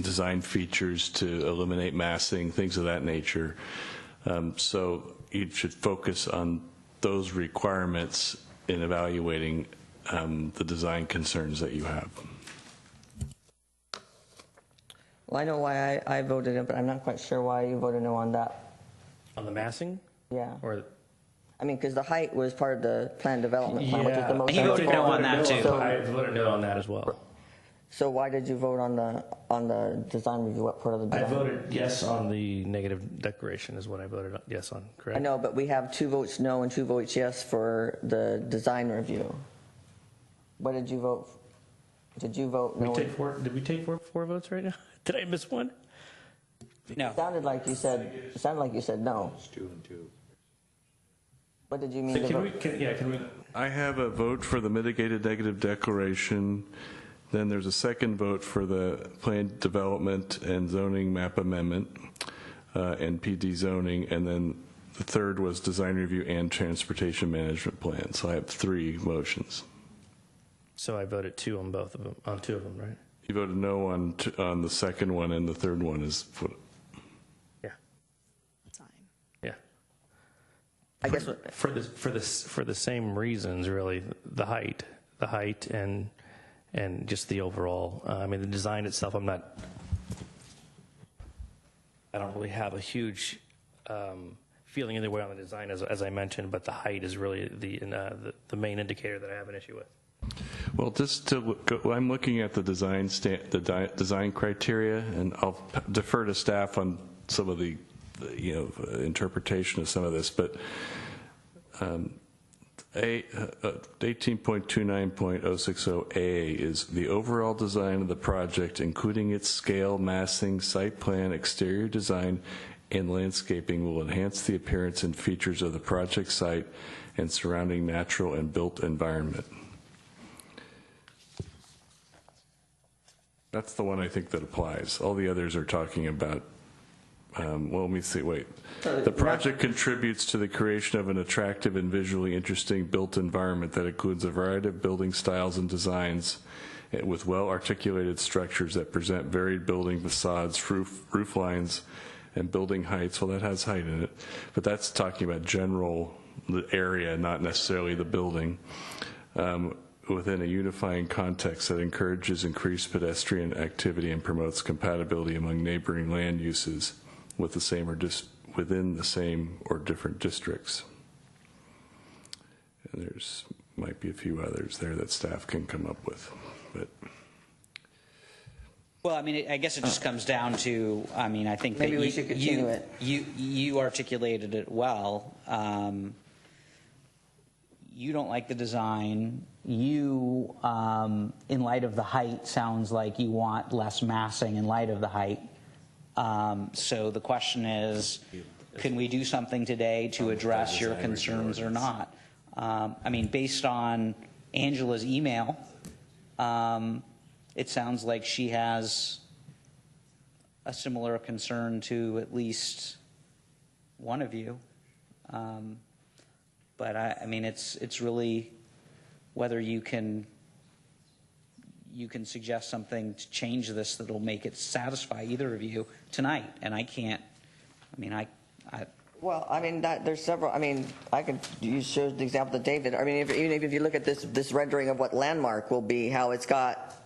design features to eliminate massing, things of that nature. So you should focus on those requirements in evaluating the design concerns that you have.
Well, I know why I voted it, but I'm not quite sure why you voted no on that.
On the massing?
Yeah.
Or
I mean, because the height was part of the plan development plan, which is the most.
He voted no on that too.
I voted no on that as well.
So why did you vote on the design review? What part of the
I
design?
voted yes on the negative declaration is what I voted yes on, correct?
I know, but we have 2 votes no and 2 votes yes for the design review. What did you vote? Did you vote no?
Did we take four votes right now? Did I miss one?
No.
It sounded like you said no.
It's 2 and 2.
What did you mean?
So
to vote?
can we?
I have a vote for the mitigated negative declaration. Then there's a second vote for the plan development and zoning map amendment and PD zoning. And then the third was design review and transportation management plan. So I have 3 motions.
So I voted 2 on both of them, on 2 of them, right?
You voted no on the second one, and the third one is
Yeah. Yeah.
I guess
for the same reasons, really, the height and just the overall. I mean, the design itself. I don't really have a huge feeling either way on the design, as I mentioned, but the height is really the main indicator that I have an issue with.
Well, just to I'm looking at the design design criteria, and I'll defer to staff on some of the interpretation of some of this, but 18.29.060A is the overall design of the project, including its scale, massing, site plan, exterior design, and landscaping will enhance the appearance and features of the project site and surrounding natural and built environment. That's the one I think that applies. All the others are talking about, well, let me see, wait. The project contributes to the creation of an attractive and visually interesting built environment that includes a variety of building styles and designs with well-articulated structures that present varied building facades, roof lines, and building heights. Well, that has height in it, but that's talking about general area, not necessarily the building. Within a unifying context that encourages increased pedestrian activity and promotes compatibility among neighboring land uses with the same or within the same or different districts. And there's might be a few others there that staff can come up with, but.
Well, I mean, I guess it just comes down to, I mean, I think
Maybe
that
we should continue it.
you articulated it well. You don't like the design. You, in light of the height, sounds like you want less massing in light of the height. So the question is, can we do something today to address your concerns or not? I mean, based on Angela's email, it sounds like she has a similar concern to at least one of you. But I mean, it's really whether you can suggest something to change this that'll make it satisfy either of you tonight. And I can't. I mean,
Well, I mean, there's several. I mean, I could show the example that David. I mean, even if you look at this rendering of what Landmark will be, how it's got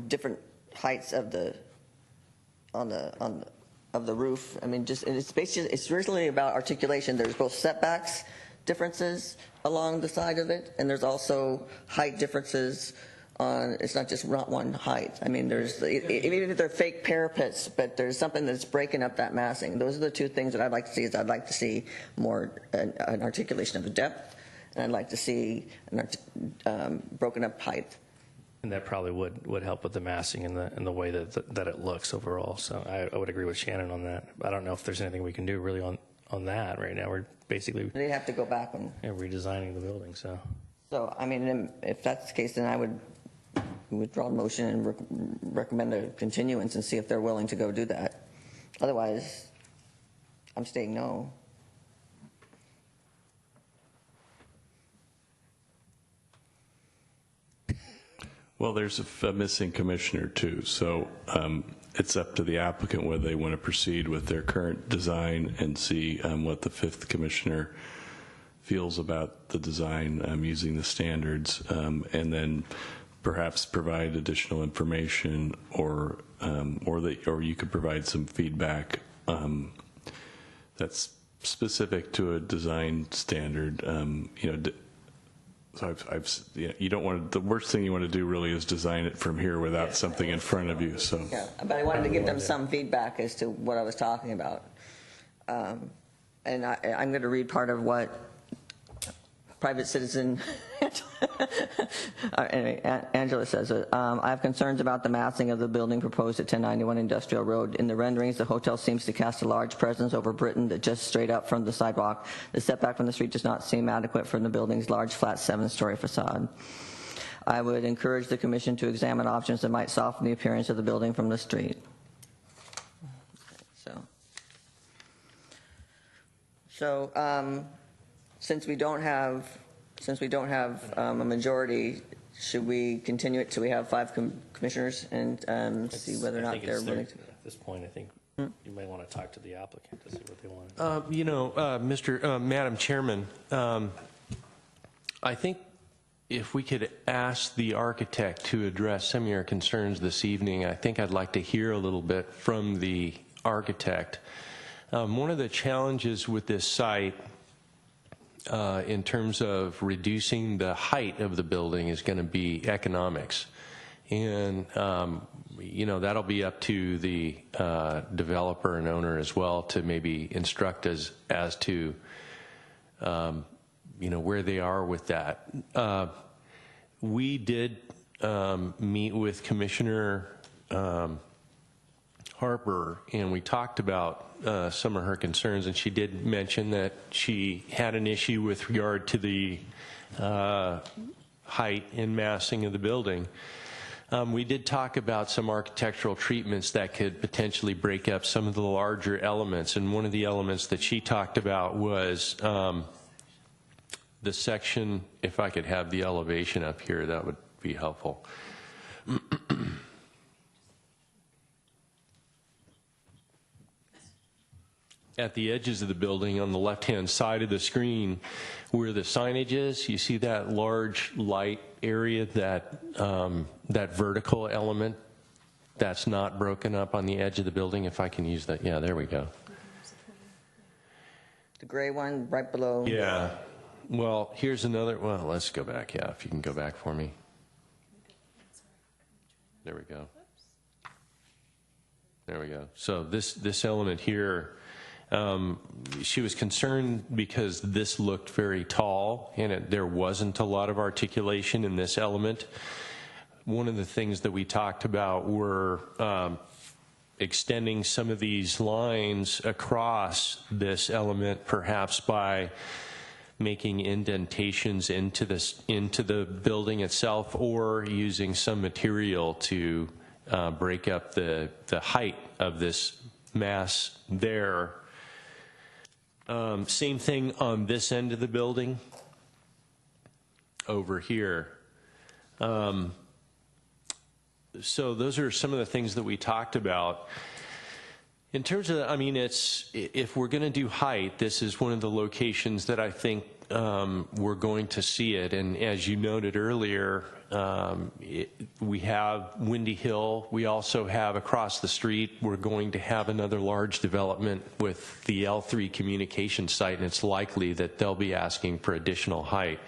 different heights of the on of the roof. I mean, just, and it's basically, it's really about articulation. There's both setbacks differences along the side of it, and there's also height differences on, it's not just one height. I mean, there's, even if they're fake parapets, but there's something that's breaking up that massing. Those are the two things that I'd like to see. Is I'd like to see more an articulation of the depth, and I'd like to see an broken up height.
And that probably would help with the massing and the way that it looks overall. So I would agree with Shannon on that. I don't know if there's anything we can do really on that right now. We're basically
They have to go back and
redesigning the building. So
I mean, if that's the case, then I would withdraw the motion and recommend a continuance and see if they're willing to go do that. Otherwise, I'm saying no.
Well, there's a missing commissioner too, so it's up to the applicant whether they want to proceed with their current design and see what the fifth commissioner feels about the design using the standards, and then perhaps provide additional information, or you could provide some feedback that's specific to a design standard. So you don't want to, the worst thing you want to do really is design it from here without something in front of you. So
yeah, but I wanted to give them some feedback as to what I was talking about, and I'm going to read part of what private citizen anyway, Angela says, I have concerns about the massing of the building proposed at 1091 Industrial Road. In the renderings, the hotel seems to cast a large presence over Britain that just straight up from the sidewalk. The setback from the street does not seem adequate for the building's large, flat, 7-story facade. I would encourage the commission to examine options that might soften the appearance of the building from the street. So since we don't have a majority, should we continue it till we have 5 commissioners and see whether or not they're willing to?
At this point, I think you may want to talk to the applicant to see what they want.
Madam Chairman, I think if we could ask the architect to address some of your concerns this evening, I think I'd like to hear a little bit from the architect. One of the challenges with this site in terms of reducing the height of the building is going to be economics. And, that'll be up to the developer and owner as well to maybe instruct us as to, where they are with that. We did meet with Commissioner Harper, and we talked about some of her concerns, and she did mention that she had an issue with regard to the height and massing of the building. We did talk about some architectural treatments that could potentially break up some of the larger elements, and one of the elements that she talked about was the section, if I could have the elevation up here, that would be helpful. At the edges of the building on the left-hand side of the screen where the signage is, you see that large light area, that vertical element that's not broken up on the edge of the building, if I can use that. Yeah, there we go.
The gray one right below.
Yeah. Well, here's another. Well, let's go back. Yeah, if you can go back for me. There we go. There we go. So this element here, she was concerned because this looked very tall and there wasn't a lot of articulation in this element. One of the things that we talked about were extending some of these lines across this element, perhaps by making indentations into the building itself, or using some material to break up the height of this mass there. Same thing on this end of the building over here. So those are some of the things that we talked about. In terms of, I mean, if we're going to do height, this is one of the locations that I think we're going to see it. And as you noted earlier, we have Windy Hill. We also have across the street, we're going to have another large development with the L3 communication site, and it's likely that they'll be asking for additional height.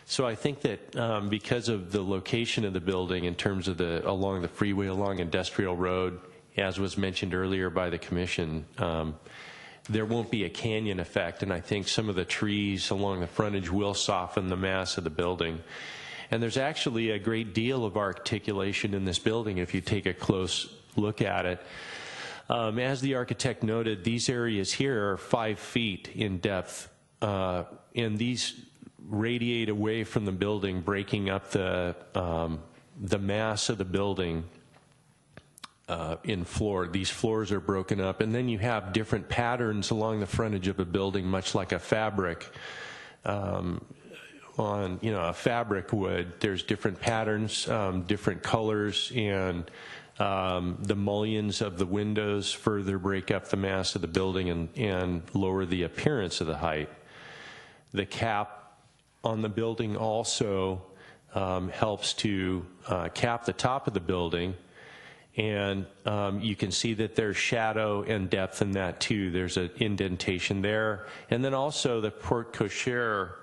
So I think that because of the location of the building in terms of along the freeway, along Industrial Road, as was mentioned earlier by the commission, there won't be a canyon effect, and I think some of the trees along the frontage will soften the mass of the building. And there's actually a great deal of articulation in this building if you take a close look at it. As the architect noted, these areas here are 5 feet in depth, and these radiate away from the building, breaking up the mass of the building in floor. These floors are broken up, and then you have different patterns along the frontage of a building, much like a fabric. On a fabric would, there's different patterns, different colors, and the mullions of the windows further break up the mass of the building and lower the appearance of the height. The cap on the building also helps to cap the top of the building, and you can see that there's shadow and depth in that too. There's an indentation there, and then also the porte cochere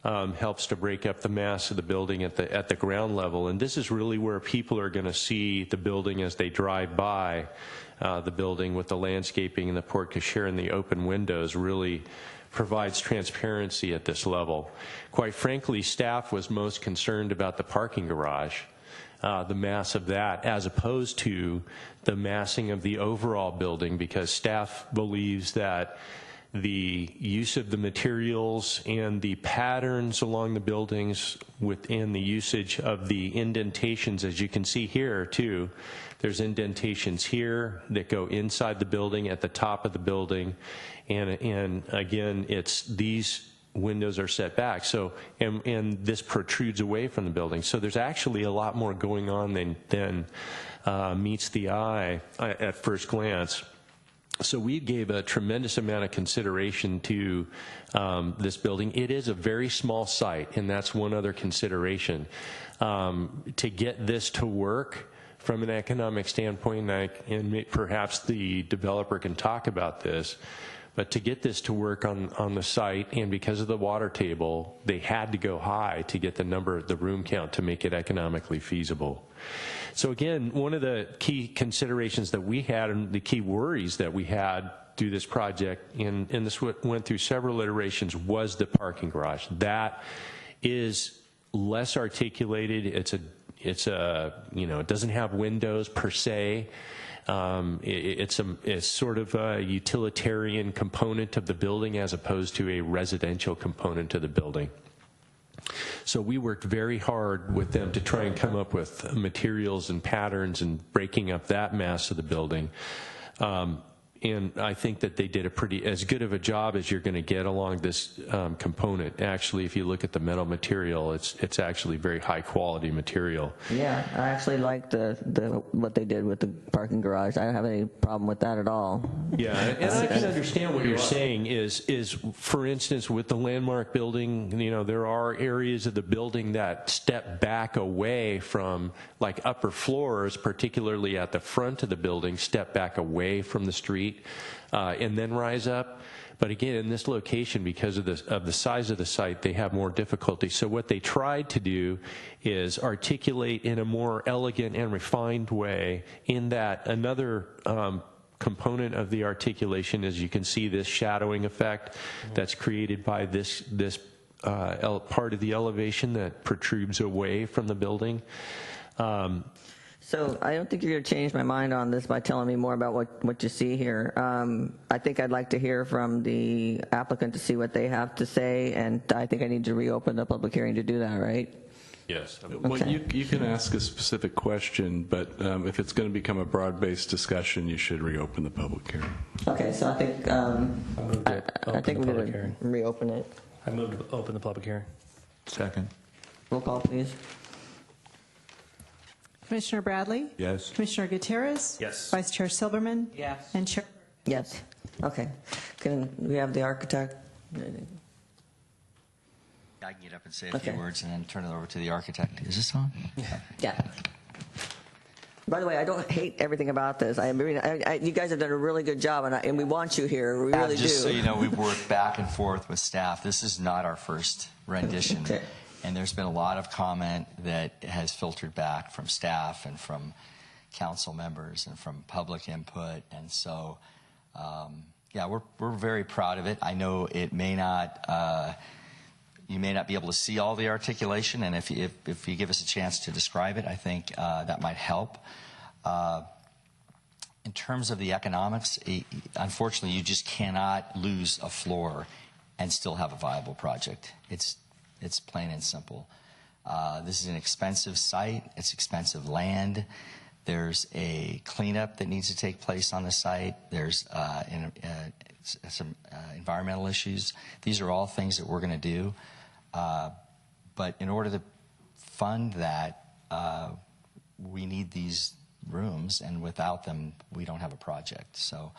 helps to break up the mass of the building at the ground level, and this is really where people are going to see the building as they drive by the building, with the landscaping and the porte cochere and the open windows really provides transparency at this level. Quite frankly, staff was most concerned about the parking garage, the mass of that, as opposed to the massing of the overall building, because staff believes that the use of the materials and the patterns along the buildings within the usage of the indentations, as you can see here too, there's indentations here that go inside the building at the top of the building, and again, it's these windows are set back, so and this protrudes away from the building, so there's actually a lot more going on than meets the eye at first glance. So we gave a tremendous amount of consideration to this building. It is a very small site, and that's one other consideration. To get this to work from an economic standpoint, and perhaps the developer can talk about this, but to get this to work on the site, and because of the water table, they had to go high to get the room count to make it economically feasible. So again, one of the key considerations that we had, and the key worries that we had through this project, and this went through several iterations, was the parking garage. That is less articulated. It doesn't have windows per se. It's sort of a utilitarian component of the building as opposed to a residential component of the building. So we worked very hard with them to try and come up with materials and patterns and breaking up that mass of the building. And I think that they did as good of a job as you're going to get along this component. Actually, if you look at the metal material, it's actually very high quality material.
Yeah, I actually like what they did with the parking garage. I don't have any problem with that at all.
Yeah, and I can understand what you're saying is for instance, with the landmark building, there are areas of the building that step back away from, like upper floors, particularly at the front of the building, step back away from the street. And then rise up. But again, in this location, because of the size of the site, they have more difficulty. So what they tried to do is articulate in a more elegant and refined way, in that another component of the articulation is, you can see this shadowing effect that's created by this part of the elevation that protrudes away from the building.
So I don't think you're going to change my mind on this by telling me more about what you see here. I think I'd like to hear from the applicant to see what they have to say, and I think I need to reopen the public hearing to do that, right?
Yes.
Okay.
Well, you can ask a specific question, but if it's going to become a broad-based discussion, you should reopen the public hearing.
Okay, so I think we're going to reopen it.
I move to open the public hearing.
Second.
Roll call, please.
Commissioner Bradley?
Yes.
Commissioner Gutierrez?
Yes.
Vice Chair Silberman?
Yes.
And Chair
Yes. Okay. Can we have the architect?
I can get up and say a
Okay.
few words and then turn it over to the architect. Is this on?
Yeah. By the way, I don't hate everything about this. You guys have done a really good job, and we want you here. We really
Just
do.
so you know, we've worked back and forth with staff. This is not our first rendition.
Okay.
And there's been a lot of comment that has filtered back from staff and from council members and from public input. And so, yeah, we're very proud of it. I know it may not, you may not be able to see all the articulation, and if you give us a chance to describe it, I think that might help. In terms of the economics, unfortunately, you just cannot lose a floor and still have a viable project. It's plain and simple. This is an expensive site. It's expensive land. There's a cleanup that needs to take place on the site. There's some environmental issues. These are all things that we're going to do. But in order to fund that, we need these rooms, and without them, we don't have a project. So,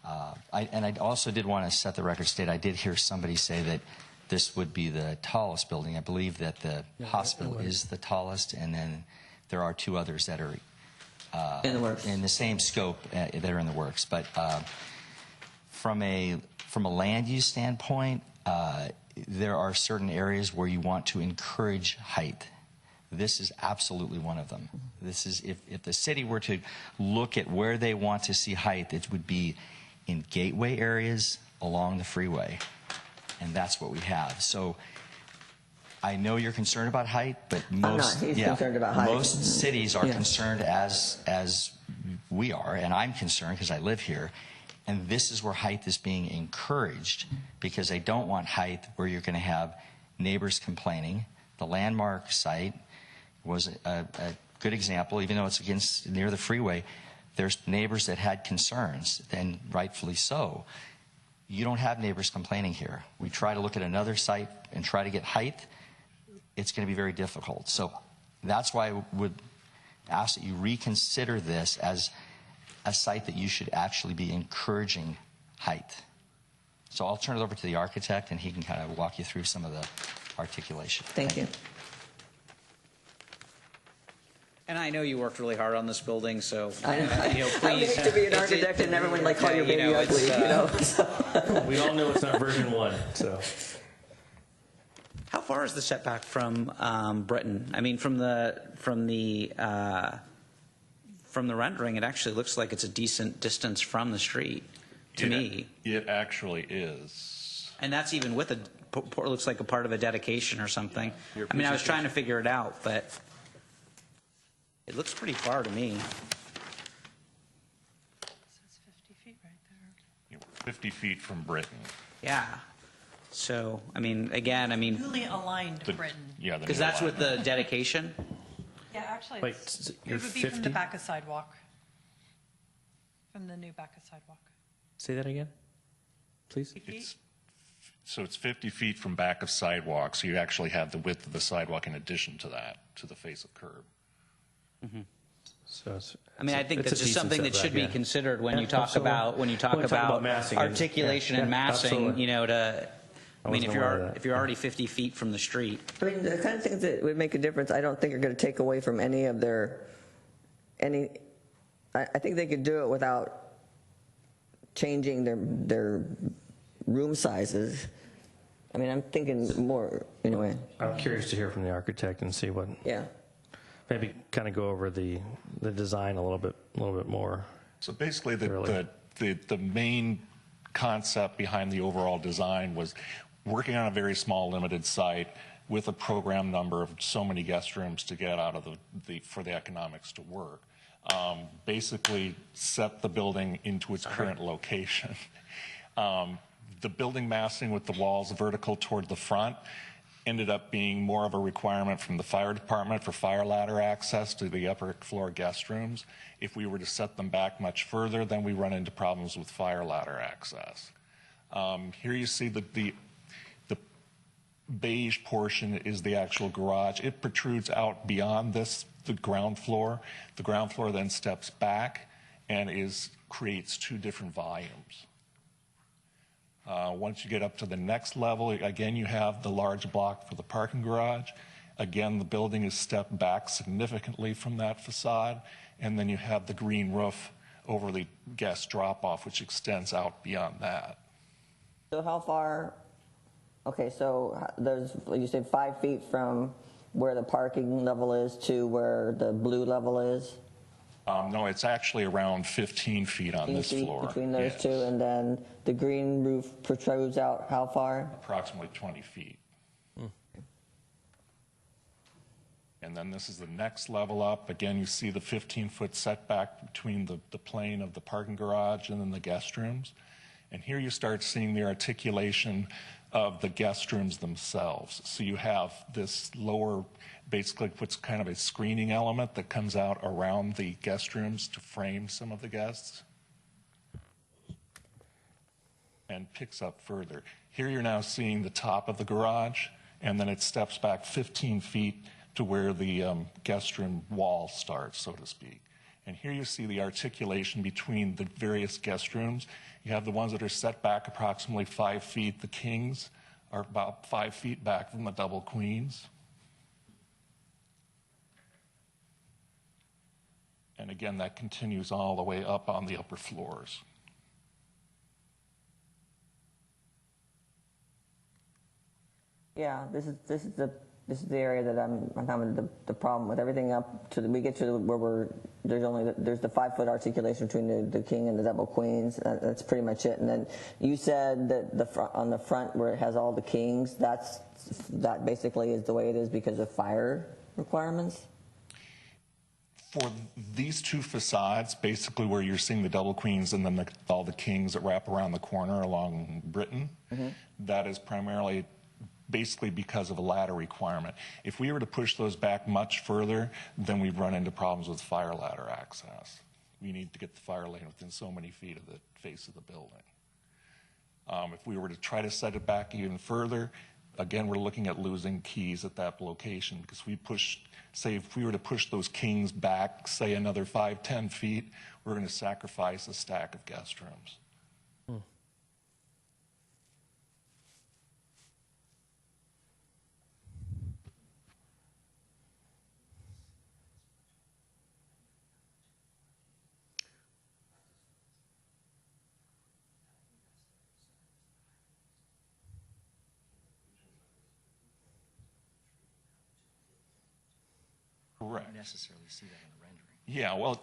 I also did want to set the record straight. I did hear somebody say that this would be the tallest building. I believe that the hospital is the tallest, and then there are two others that are
in the works,
in the same scope that are in the works. But from a land use standpoint, there are certain areas where you want to encourage height. This is absolutely one of them. This is if the city were to look at where they want to see height, it would be in gateway areas along the freeway, and that's what we have. So I know you're concerned about height, but most
concerned about height.
Most cities are concerned as we are, and I'm concerned because I live here. And this is where height is being encouraged, because they don't want height where you're going to have neighbors complaining. The Landmark site was a good example. Even though it's near the freeway, there's neighbors that had concerns, and rightfully so. You don't have neighbors complaining here. We try to look at another site and try to get height. It's going to be very difficult. So that's why I would ask that you reconsider this as a site that you should actually be encouraging height. So I'll turn it over to the architect, and he can kind of walk you through some of the articulation.
Thank you.
And I know you worked really hard on this building, so please.
I would hate to be an architect and everyone like call your baby ugly,
We all know it's not version 1, so.
How far is the setback from Britain? I mean, from the rendering, it actually looks like it's a decent distance from the street to me.
It actually is.
And that's even with looks like a part of a dedication or something. I mean, I was trying to figure it out, but it looks pretty far to me.
It's 50 feet right there.
50 feet from Britain.
Yeah. So, I mean, again,
Newly aligned Britain.
Yeah,
because that's with the dedication.
Yeah, actually,
Wait,
it
you're
would be from the
50?
back of sidewalk. From the new back of sidewalk.
Say that again, please.
So it's 50 feet from back of sidewalk, so you actually have the width of the sidewalk in addition to that, to the face of curb.
Mm-hmm.
So
I think that's just something that should be
considered
considered when you talk about
massing
articulation and massing.
absolutely.
You know, if you're
that.
already 50 feet from the street.
I mean, the kind of things that would make a difference, I don't think are going to take away from any of I think they could do it without changing their room sizes. I mean, I'm thinking more, anyway.
I'm curious to hear from the architect and see what.
Yeah.
Maybe kind of go over the design a little bit more.
So basically, the main concept behind the overall design was working on a very small, limited site with a program number of so many guest rooms to get out of for the economics to work. Basically, set the building into its current location. The building massing with the walls vertical toward the front ended up being more of a requirement from the fire department for fire ladder access to the upper floor guest rooms. If we were to set them back much further, then we run into problems with fire ladder access. Here you see the beige portion is the actual garage. It protrudes out beyond the ground floor. The ground floor then steps back and is creates two different volumes. Once you get up to the next level, again, you have the large block for the parking garage. Again, the building is stepped back significantly from that facade, and then you have the green roof over the guest drop-off, which extends out beyond that.
So how far, okay, so there's, you said 5 feet from where the parking level is to where the blue level is?
No, it's actually around 15 feet on
15
this
feet
floor.
between those
Yes.
two, and then the green roof protrudes out how far?
Approximately 20 feet. And then this is the next level up. Again, you see the 15-foot setback between the plane of the parking garage and then the guest rooms. And here you start seeing the articulation of the guest rooms themselves. So you have this lower, basically puts kind of a screening element that comes out around the guest rooms to frame some of the guests and picks up further. Here you're now seeing the top of the garage, and then it steps back 15 feet to where the guest room wall starts, so to speak. And here you see the articulation between the various guest rooms. You have the ones that are set back approximately 5 feet. The kings are about 5 feet back from the double queens. And again, that continues all the way up on the upper floors.
Yeah, this is the area that I'm having the problem with. Everything up to we get to where there's the 5 foot articulation between the king and the double queens. That's pretty much it. And then you said that on the front where it has all the kings, that basically is the way it is because of fire requirements.
For these two facades, basically where you're seeing the double queens and then all the kings that wrap around the corner along Britain, that is primarily basically because of a ladder requirement. If we were to push those back much further, then we'd run into problems with fire ladder access. We need to get the fire lane within so many feet of the face of the building. If we were to try to set it back even further, again, we're looking at losing keys at that location because if we were to push those kings back, say another 5-10 feet, we're going to sacrifice a stack of guest rooms. Correct.
You don't necessarily see that in the rendering.
Yeah, well,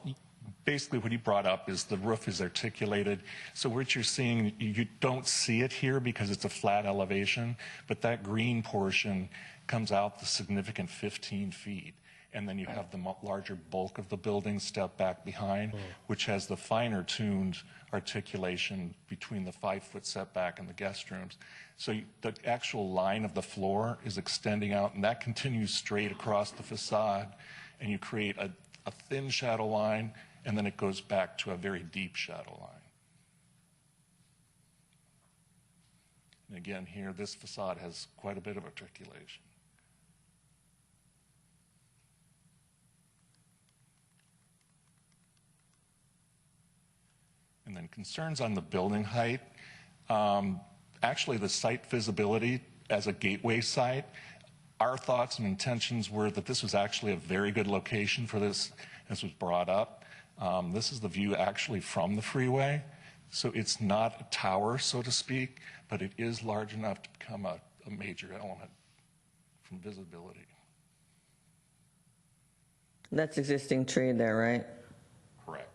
basically what he brought up is the roof is articulated. So what you're seeing, you don't see it here because it's a flat elevation, but that green portion comes out the significant 15 feet. And then you have the larger bulk of the building step back behind, which has the finer tuned articulation between the 5 foot setback and the guest rooms. So the actual line of the floor is extending out, and that continues straight across the facade, and you create a thin shadow line, and then it goes back to a very deep shadow line. And again, here, this facade has quite a bit of articulation. And then concerns on the building height. Actually, the site visibility as a gateway site, our thoughts and intentions were that this was actually a very good location for this, as was brought up. This is the view actually from the freeway. So it's not a tower, so to speak, but it is large enough to become a major element from visibility.
That's existing tree there, right?
Correct.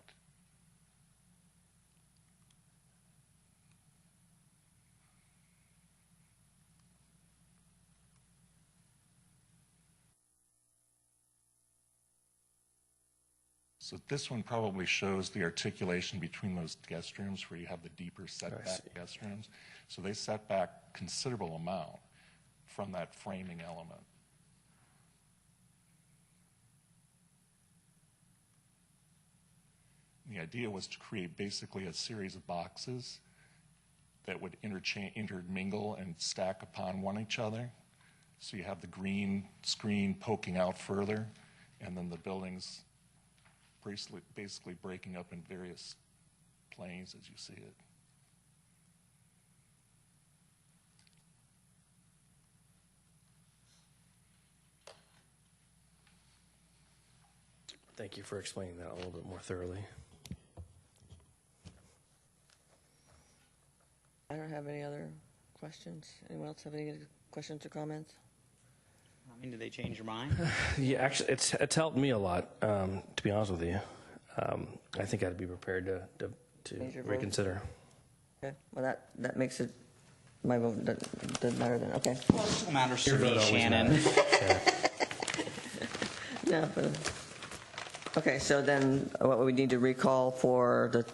So this one probably shows the articulation between those guest rooms where you have the deeper setback guest rooms. So they set back considerable amount from that framing element. The idea was to create basically a series of boxes that would intermingle and stack upon one each other. So you have the green screen poking out further, and then the buildings basically breaking up in various planes as you see it.
Thank you for explaining that a little bit more thoroughly.
I don't have any other questions. Anyone else have any questions or comments?
I mean, did they change your mind?
Yeah, actually, it's helped me a lot, to be honest with you. I think I'd be prepared to
Change your vote?
reconsider.
Okay, well, that makes it, my vote doesn't matter then, okay.
Well, it still matters to
Your
me,
vote always
Shannon.
matters.
Yeah, but, okay, so then what would we need to recall for the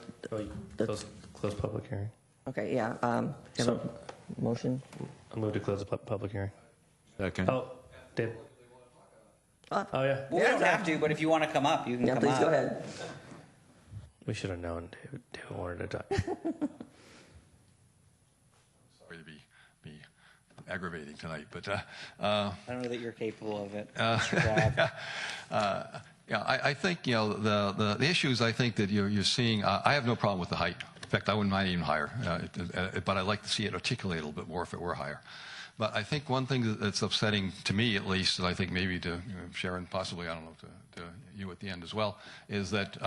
Close public hearing.
okay, yeah, have a motion?
I'll move to close the public hearing.
Second.
Oh, Dave. Oh, yeah.
Well, we don't have to, but if you want to come up, you can
Yeah,
come
please
up.
go ahead.
We should have known David wanted to talk.
Sorry to be aggravating tonight, but
I don't know that you're capable of it.
yeah, I think the issues I think that you're seeing. I have no problem with the height. In fact, I wouldn't mind even higher, but I'd like to see it articulate a little bit more if it were higher. But I think one thing that's upsetting to me, at least, and I think maybe to Sharon, possibly, I don't know, to you at the end as well, is that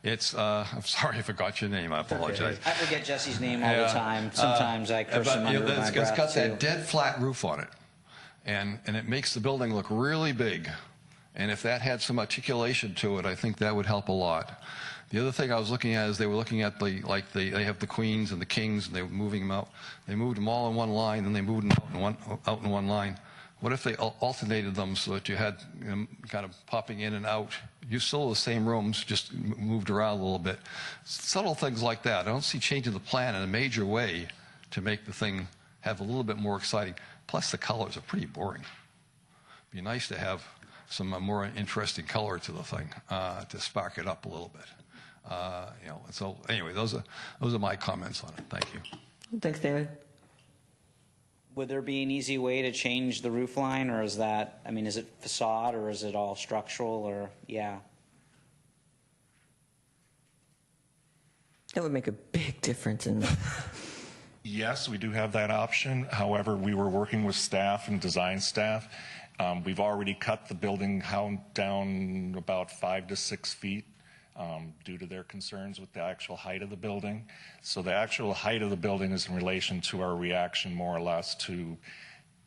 it's, I'm sorry I forgot your name, I apologize.
I forget Jesse's name all the time. Sometimes I curse him under my breath,
it's got
too.
that dead flat roof on it, and it makes the building look really big. And if that had some articulation to it, I think that would help a lot. The other thing I was looking at is they were looking at they have the queens and the kings, and they were moving them out. They moved them all in one line, then they moved them out in one line. What if they alternated them so that you had kind of popping in and out? You still have the same rooms, just moved around a little bit. Subtle things like that. I don't see changing the plan in a major way to make the thing have a little bit more exciting. Plus, the colors are pretty boring. It'd be nice to have some more interesting color to the thing to spark it up a little bit. So anyway, those are my comments on it. Thank you.
Thanks, David.
Would there be an easy way to change the roof line, or is that, I mean, is it facade, or is it all structural, or, yeah?
That would make a big difference in the...
Yes, we do have that option. However, we were working with staff and design staff. We've already cut the building down about 5 to 6 feet due to their concerns with the actual height of the building. So the actual height of the building is in relation to our reaction, more or less, to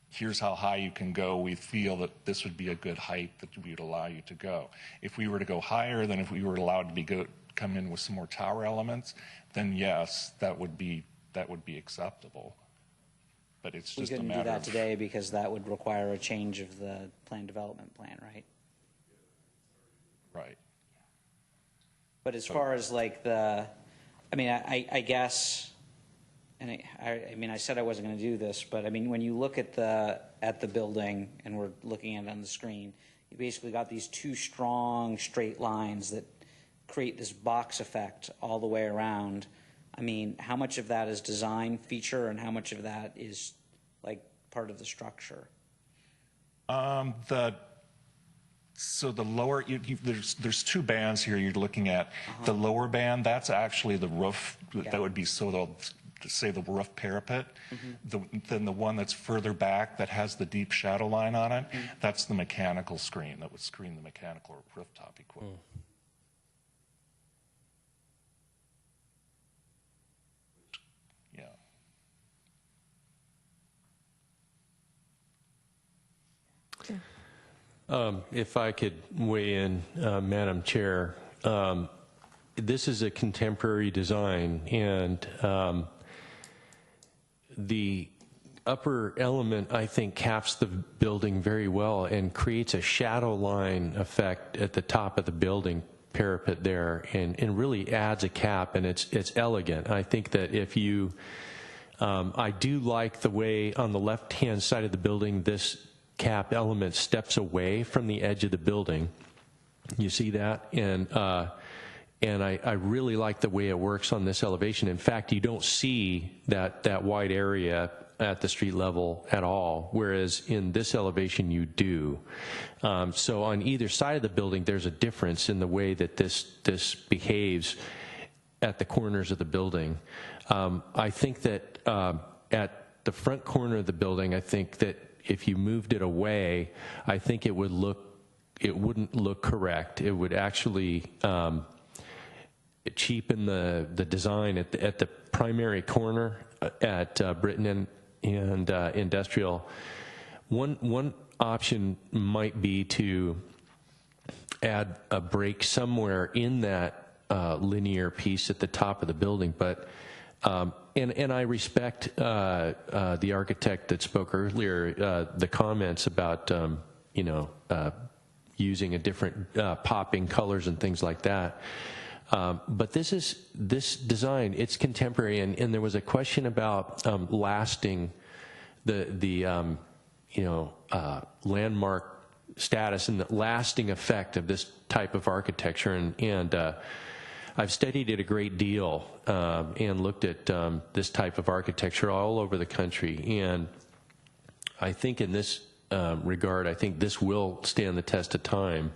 here's how high you can go. We feel that this would be a good height that we would allow you to go. If we were to go higher, then if we were allowed to come in with some more tower elements, then yes, that would be acceptable. But it's just a matter of...
We couldn't do that today because that would require a change of the plan development plan, right?
Right.
But as far as like I guess, and I mean, I said I wasn't going to do this, but I mean, when you look at the building, and we're looking at it on the screen, you basically got these two strong straight lines that create this box effect all the way around. I mean, how much of that is design feature, and how much of that is like part of the structure?
So the lower, there's two bands here you're looking at. The lower band, that's actually the roof. That would be say the roof parapet. Then the one that's further back that has the deep shadow line on it, that's the mechanical screen that would screen the mechanical rooftop equipment.
If I could weigh in, Madam Chair, this is a contemporary design, and the upper element, I think, caps the building very well and creates a shadow line effect at the top of the building parapet there, and really adds a cap, and it's elegant. I think that if you, I do like the way on the left-hand side of the building this cap element steps away from the edge of the building. You see that? And I really like the way it works on this elevation. In fact, you don't see that wide area at the street level at all, whereas in this elevation you do. So on either side of the building there's a difference in the way that this behaves. at the corners of the building. I think that at the front corner of the building, I think that if you moved it away, I think it wouldn't look correct. It would actually cheapen the design at the primary corner at Britton and Industrial. One option might be to add a break somewhere in that linear piece at the top of the building, but and I respect the architect that spoke earlier, the comments about using a different popping colors and things like that. But this design, it's contemporary, and there was a question about lasting the landmark status and the lasting effect of this type of architecture, and I've studied it a great deal and looked at this type of architecture all over the country, and I think in this regard, I think this will stand the test of time.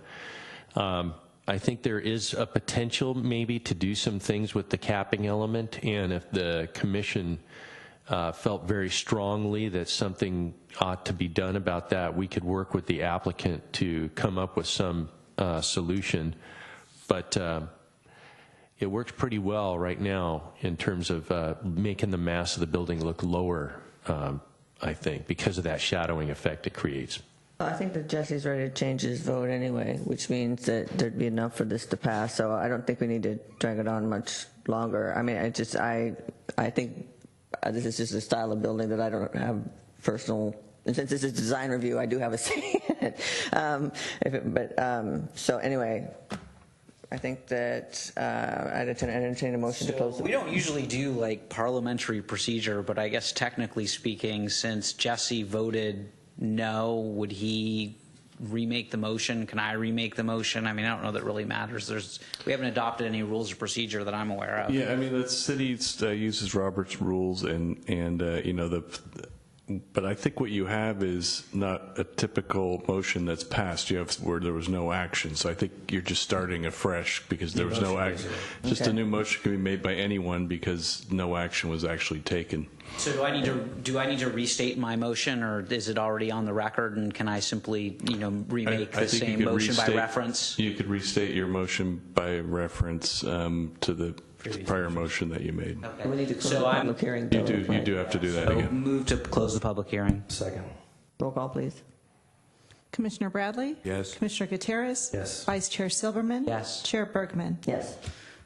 I think there is a potential maybe to do some things with the capping element, and if the commission felt very strongly that something ought to be done about that, we could work with the applicant to come up with some solution. But it works pretty well right now in terms of making the mass of the building look lower, I think, because of that shadowing effect it creates.
I think that Jesse's ready to change his vote anyway, which means that there'd be enough for this to pass. So I don't think we need to drag it on much longer. I mean, I think this is just a style of building that I don't have personal, and since this is design review, I do have a say in it. So anyway, I think that I'd entertain a motion to close.
We don't usually do like parliamentary procedure, but I guess technically speaking, since Jesse voted no, would he remake the motion? Can I remake the motion? I mean, I don't know that really matters. We haven't adopted any rules of procedure that I'm aware of.
Yeah, I mean, the city uses Robert's rules, but I think what you have is not a typical motion that's passed. You have where there was no action. So I think you're just starting afresh because there was no action. Just a new motion can be made by anyone because no action was actually taken.
So do I need to restate my motion, or is it already on the record? And can I simply, remake the same motion by reference?
You could restate your motion by reference to the prior motion that you made.
Okay.
We need to close the public hearing.
You do have to do that again.
Move to close the public hearing.
Second.
Roll call, please.
Commissioner Bradley?
Yes.
Commissioner Gutierrez?
Yes.
Vice Chair Silberman?
Yes.
Chair Bergman?
Yes.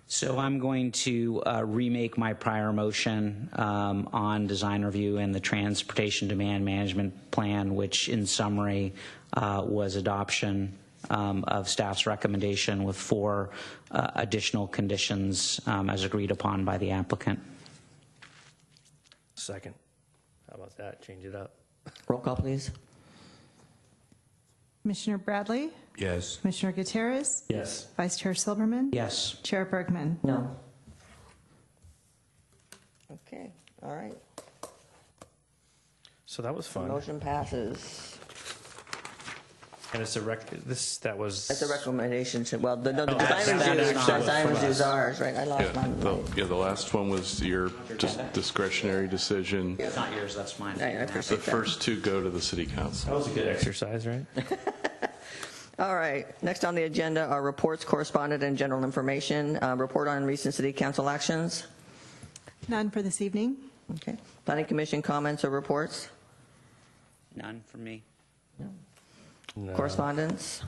So I'm going to remake my prior motion on design review and the transportation demand management plan, which in summary was adoption of staff's recommendation with 4 additional conditions as agreed upon by the applicant.
Second. How about that? Change it up.
Roll call, please.
Commissioner Bradley?
Yes.
Commissioner Gutierrez?
Yes.
Vice Chair Silberman?
Yes.
Chair Bergman?
No. Okay, all right.
So that was fun.
Motion passes.
And it's that was.
That's a recommendation. Well, the
that's
design review is ours, right? I lost mine.
The last one was your discretionary decision.
It's not yours, that's mine.
I appreciate
The
that.
first 2 go to the city council.
That was a good exercise, right?
All right, next on the agenda are reports, correspondence, and general information. Report on recent city council actions.
None for this evening.
Okay. Planning Commission comments or reports?
None from me.
No.
Correspondence?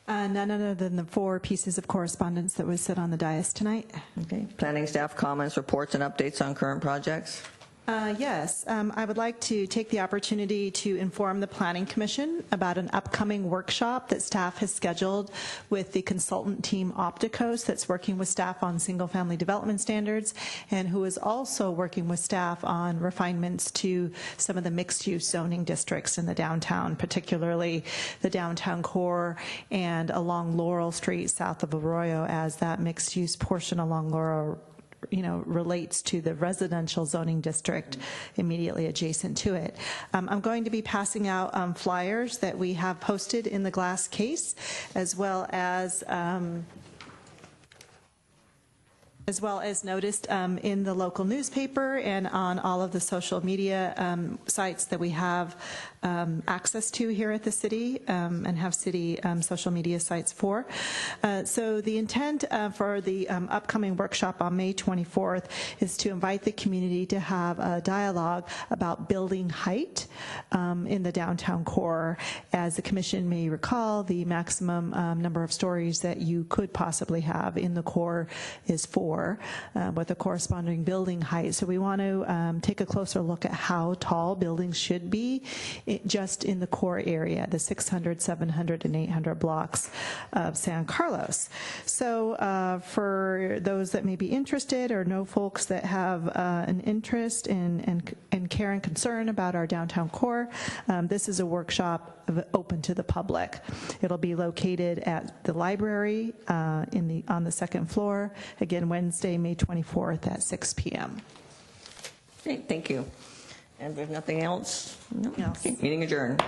None other than the 4 pieces of correspondence that was set on the dais tonight.
Okay. Planning staff comments, reports, and updates on current projects?
Yes, I would like to take the opportunity to inform the Planning Commission about an upcoming workshop that staff has scheduled with the consultant team Opticos that's working with staff on single-family development standards and who is also working with staff on refinements to some of the mixed-use zoning districts in the downtown, particularly the downtown core and along Laurel Street south of Arroyo, as that mixed-use portion along Laurel relates to the residential zoning district immediately adjacent to it. I'm going to be passing out flyers that we have posted in the glass case, as well as as well as noticed in the local newspaper and on all of the social media sites that we have access to here at the city and have city social media sites for. So the intent for the upcoming workshop on May 24th is to invite the community to have a dialogue about building height in the downtown core. As the commission may recall, the maximum number of stories that you could possibly have in the core is 4. With a corresponding building height. So we want to take a closer look at how tall buildings should be just in the core area, the 600, 700, and 800 blocks of San Carlos. So for those that may be interested or know folks that have an interest and care and concern about our downtown core, this is a workshop open to the public. It'll be located at the library on the second floor, again Wednesday, May 24th at 6 p.m.
Great, thank you. And if there's nothing else, no. Okay, meeting adjourned.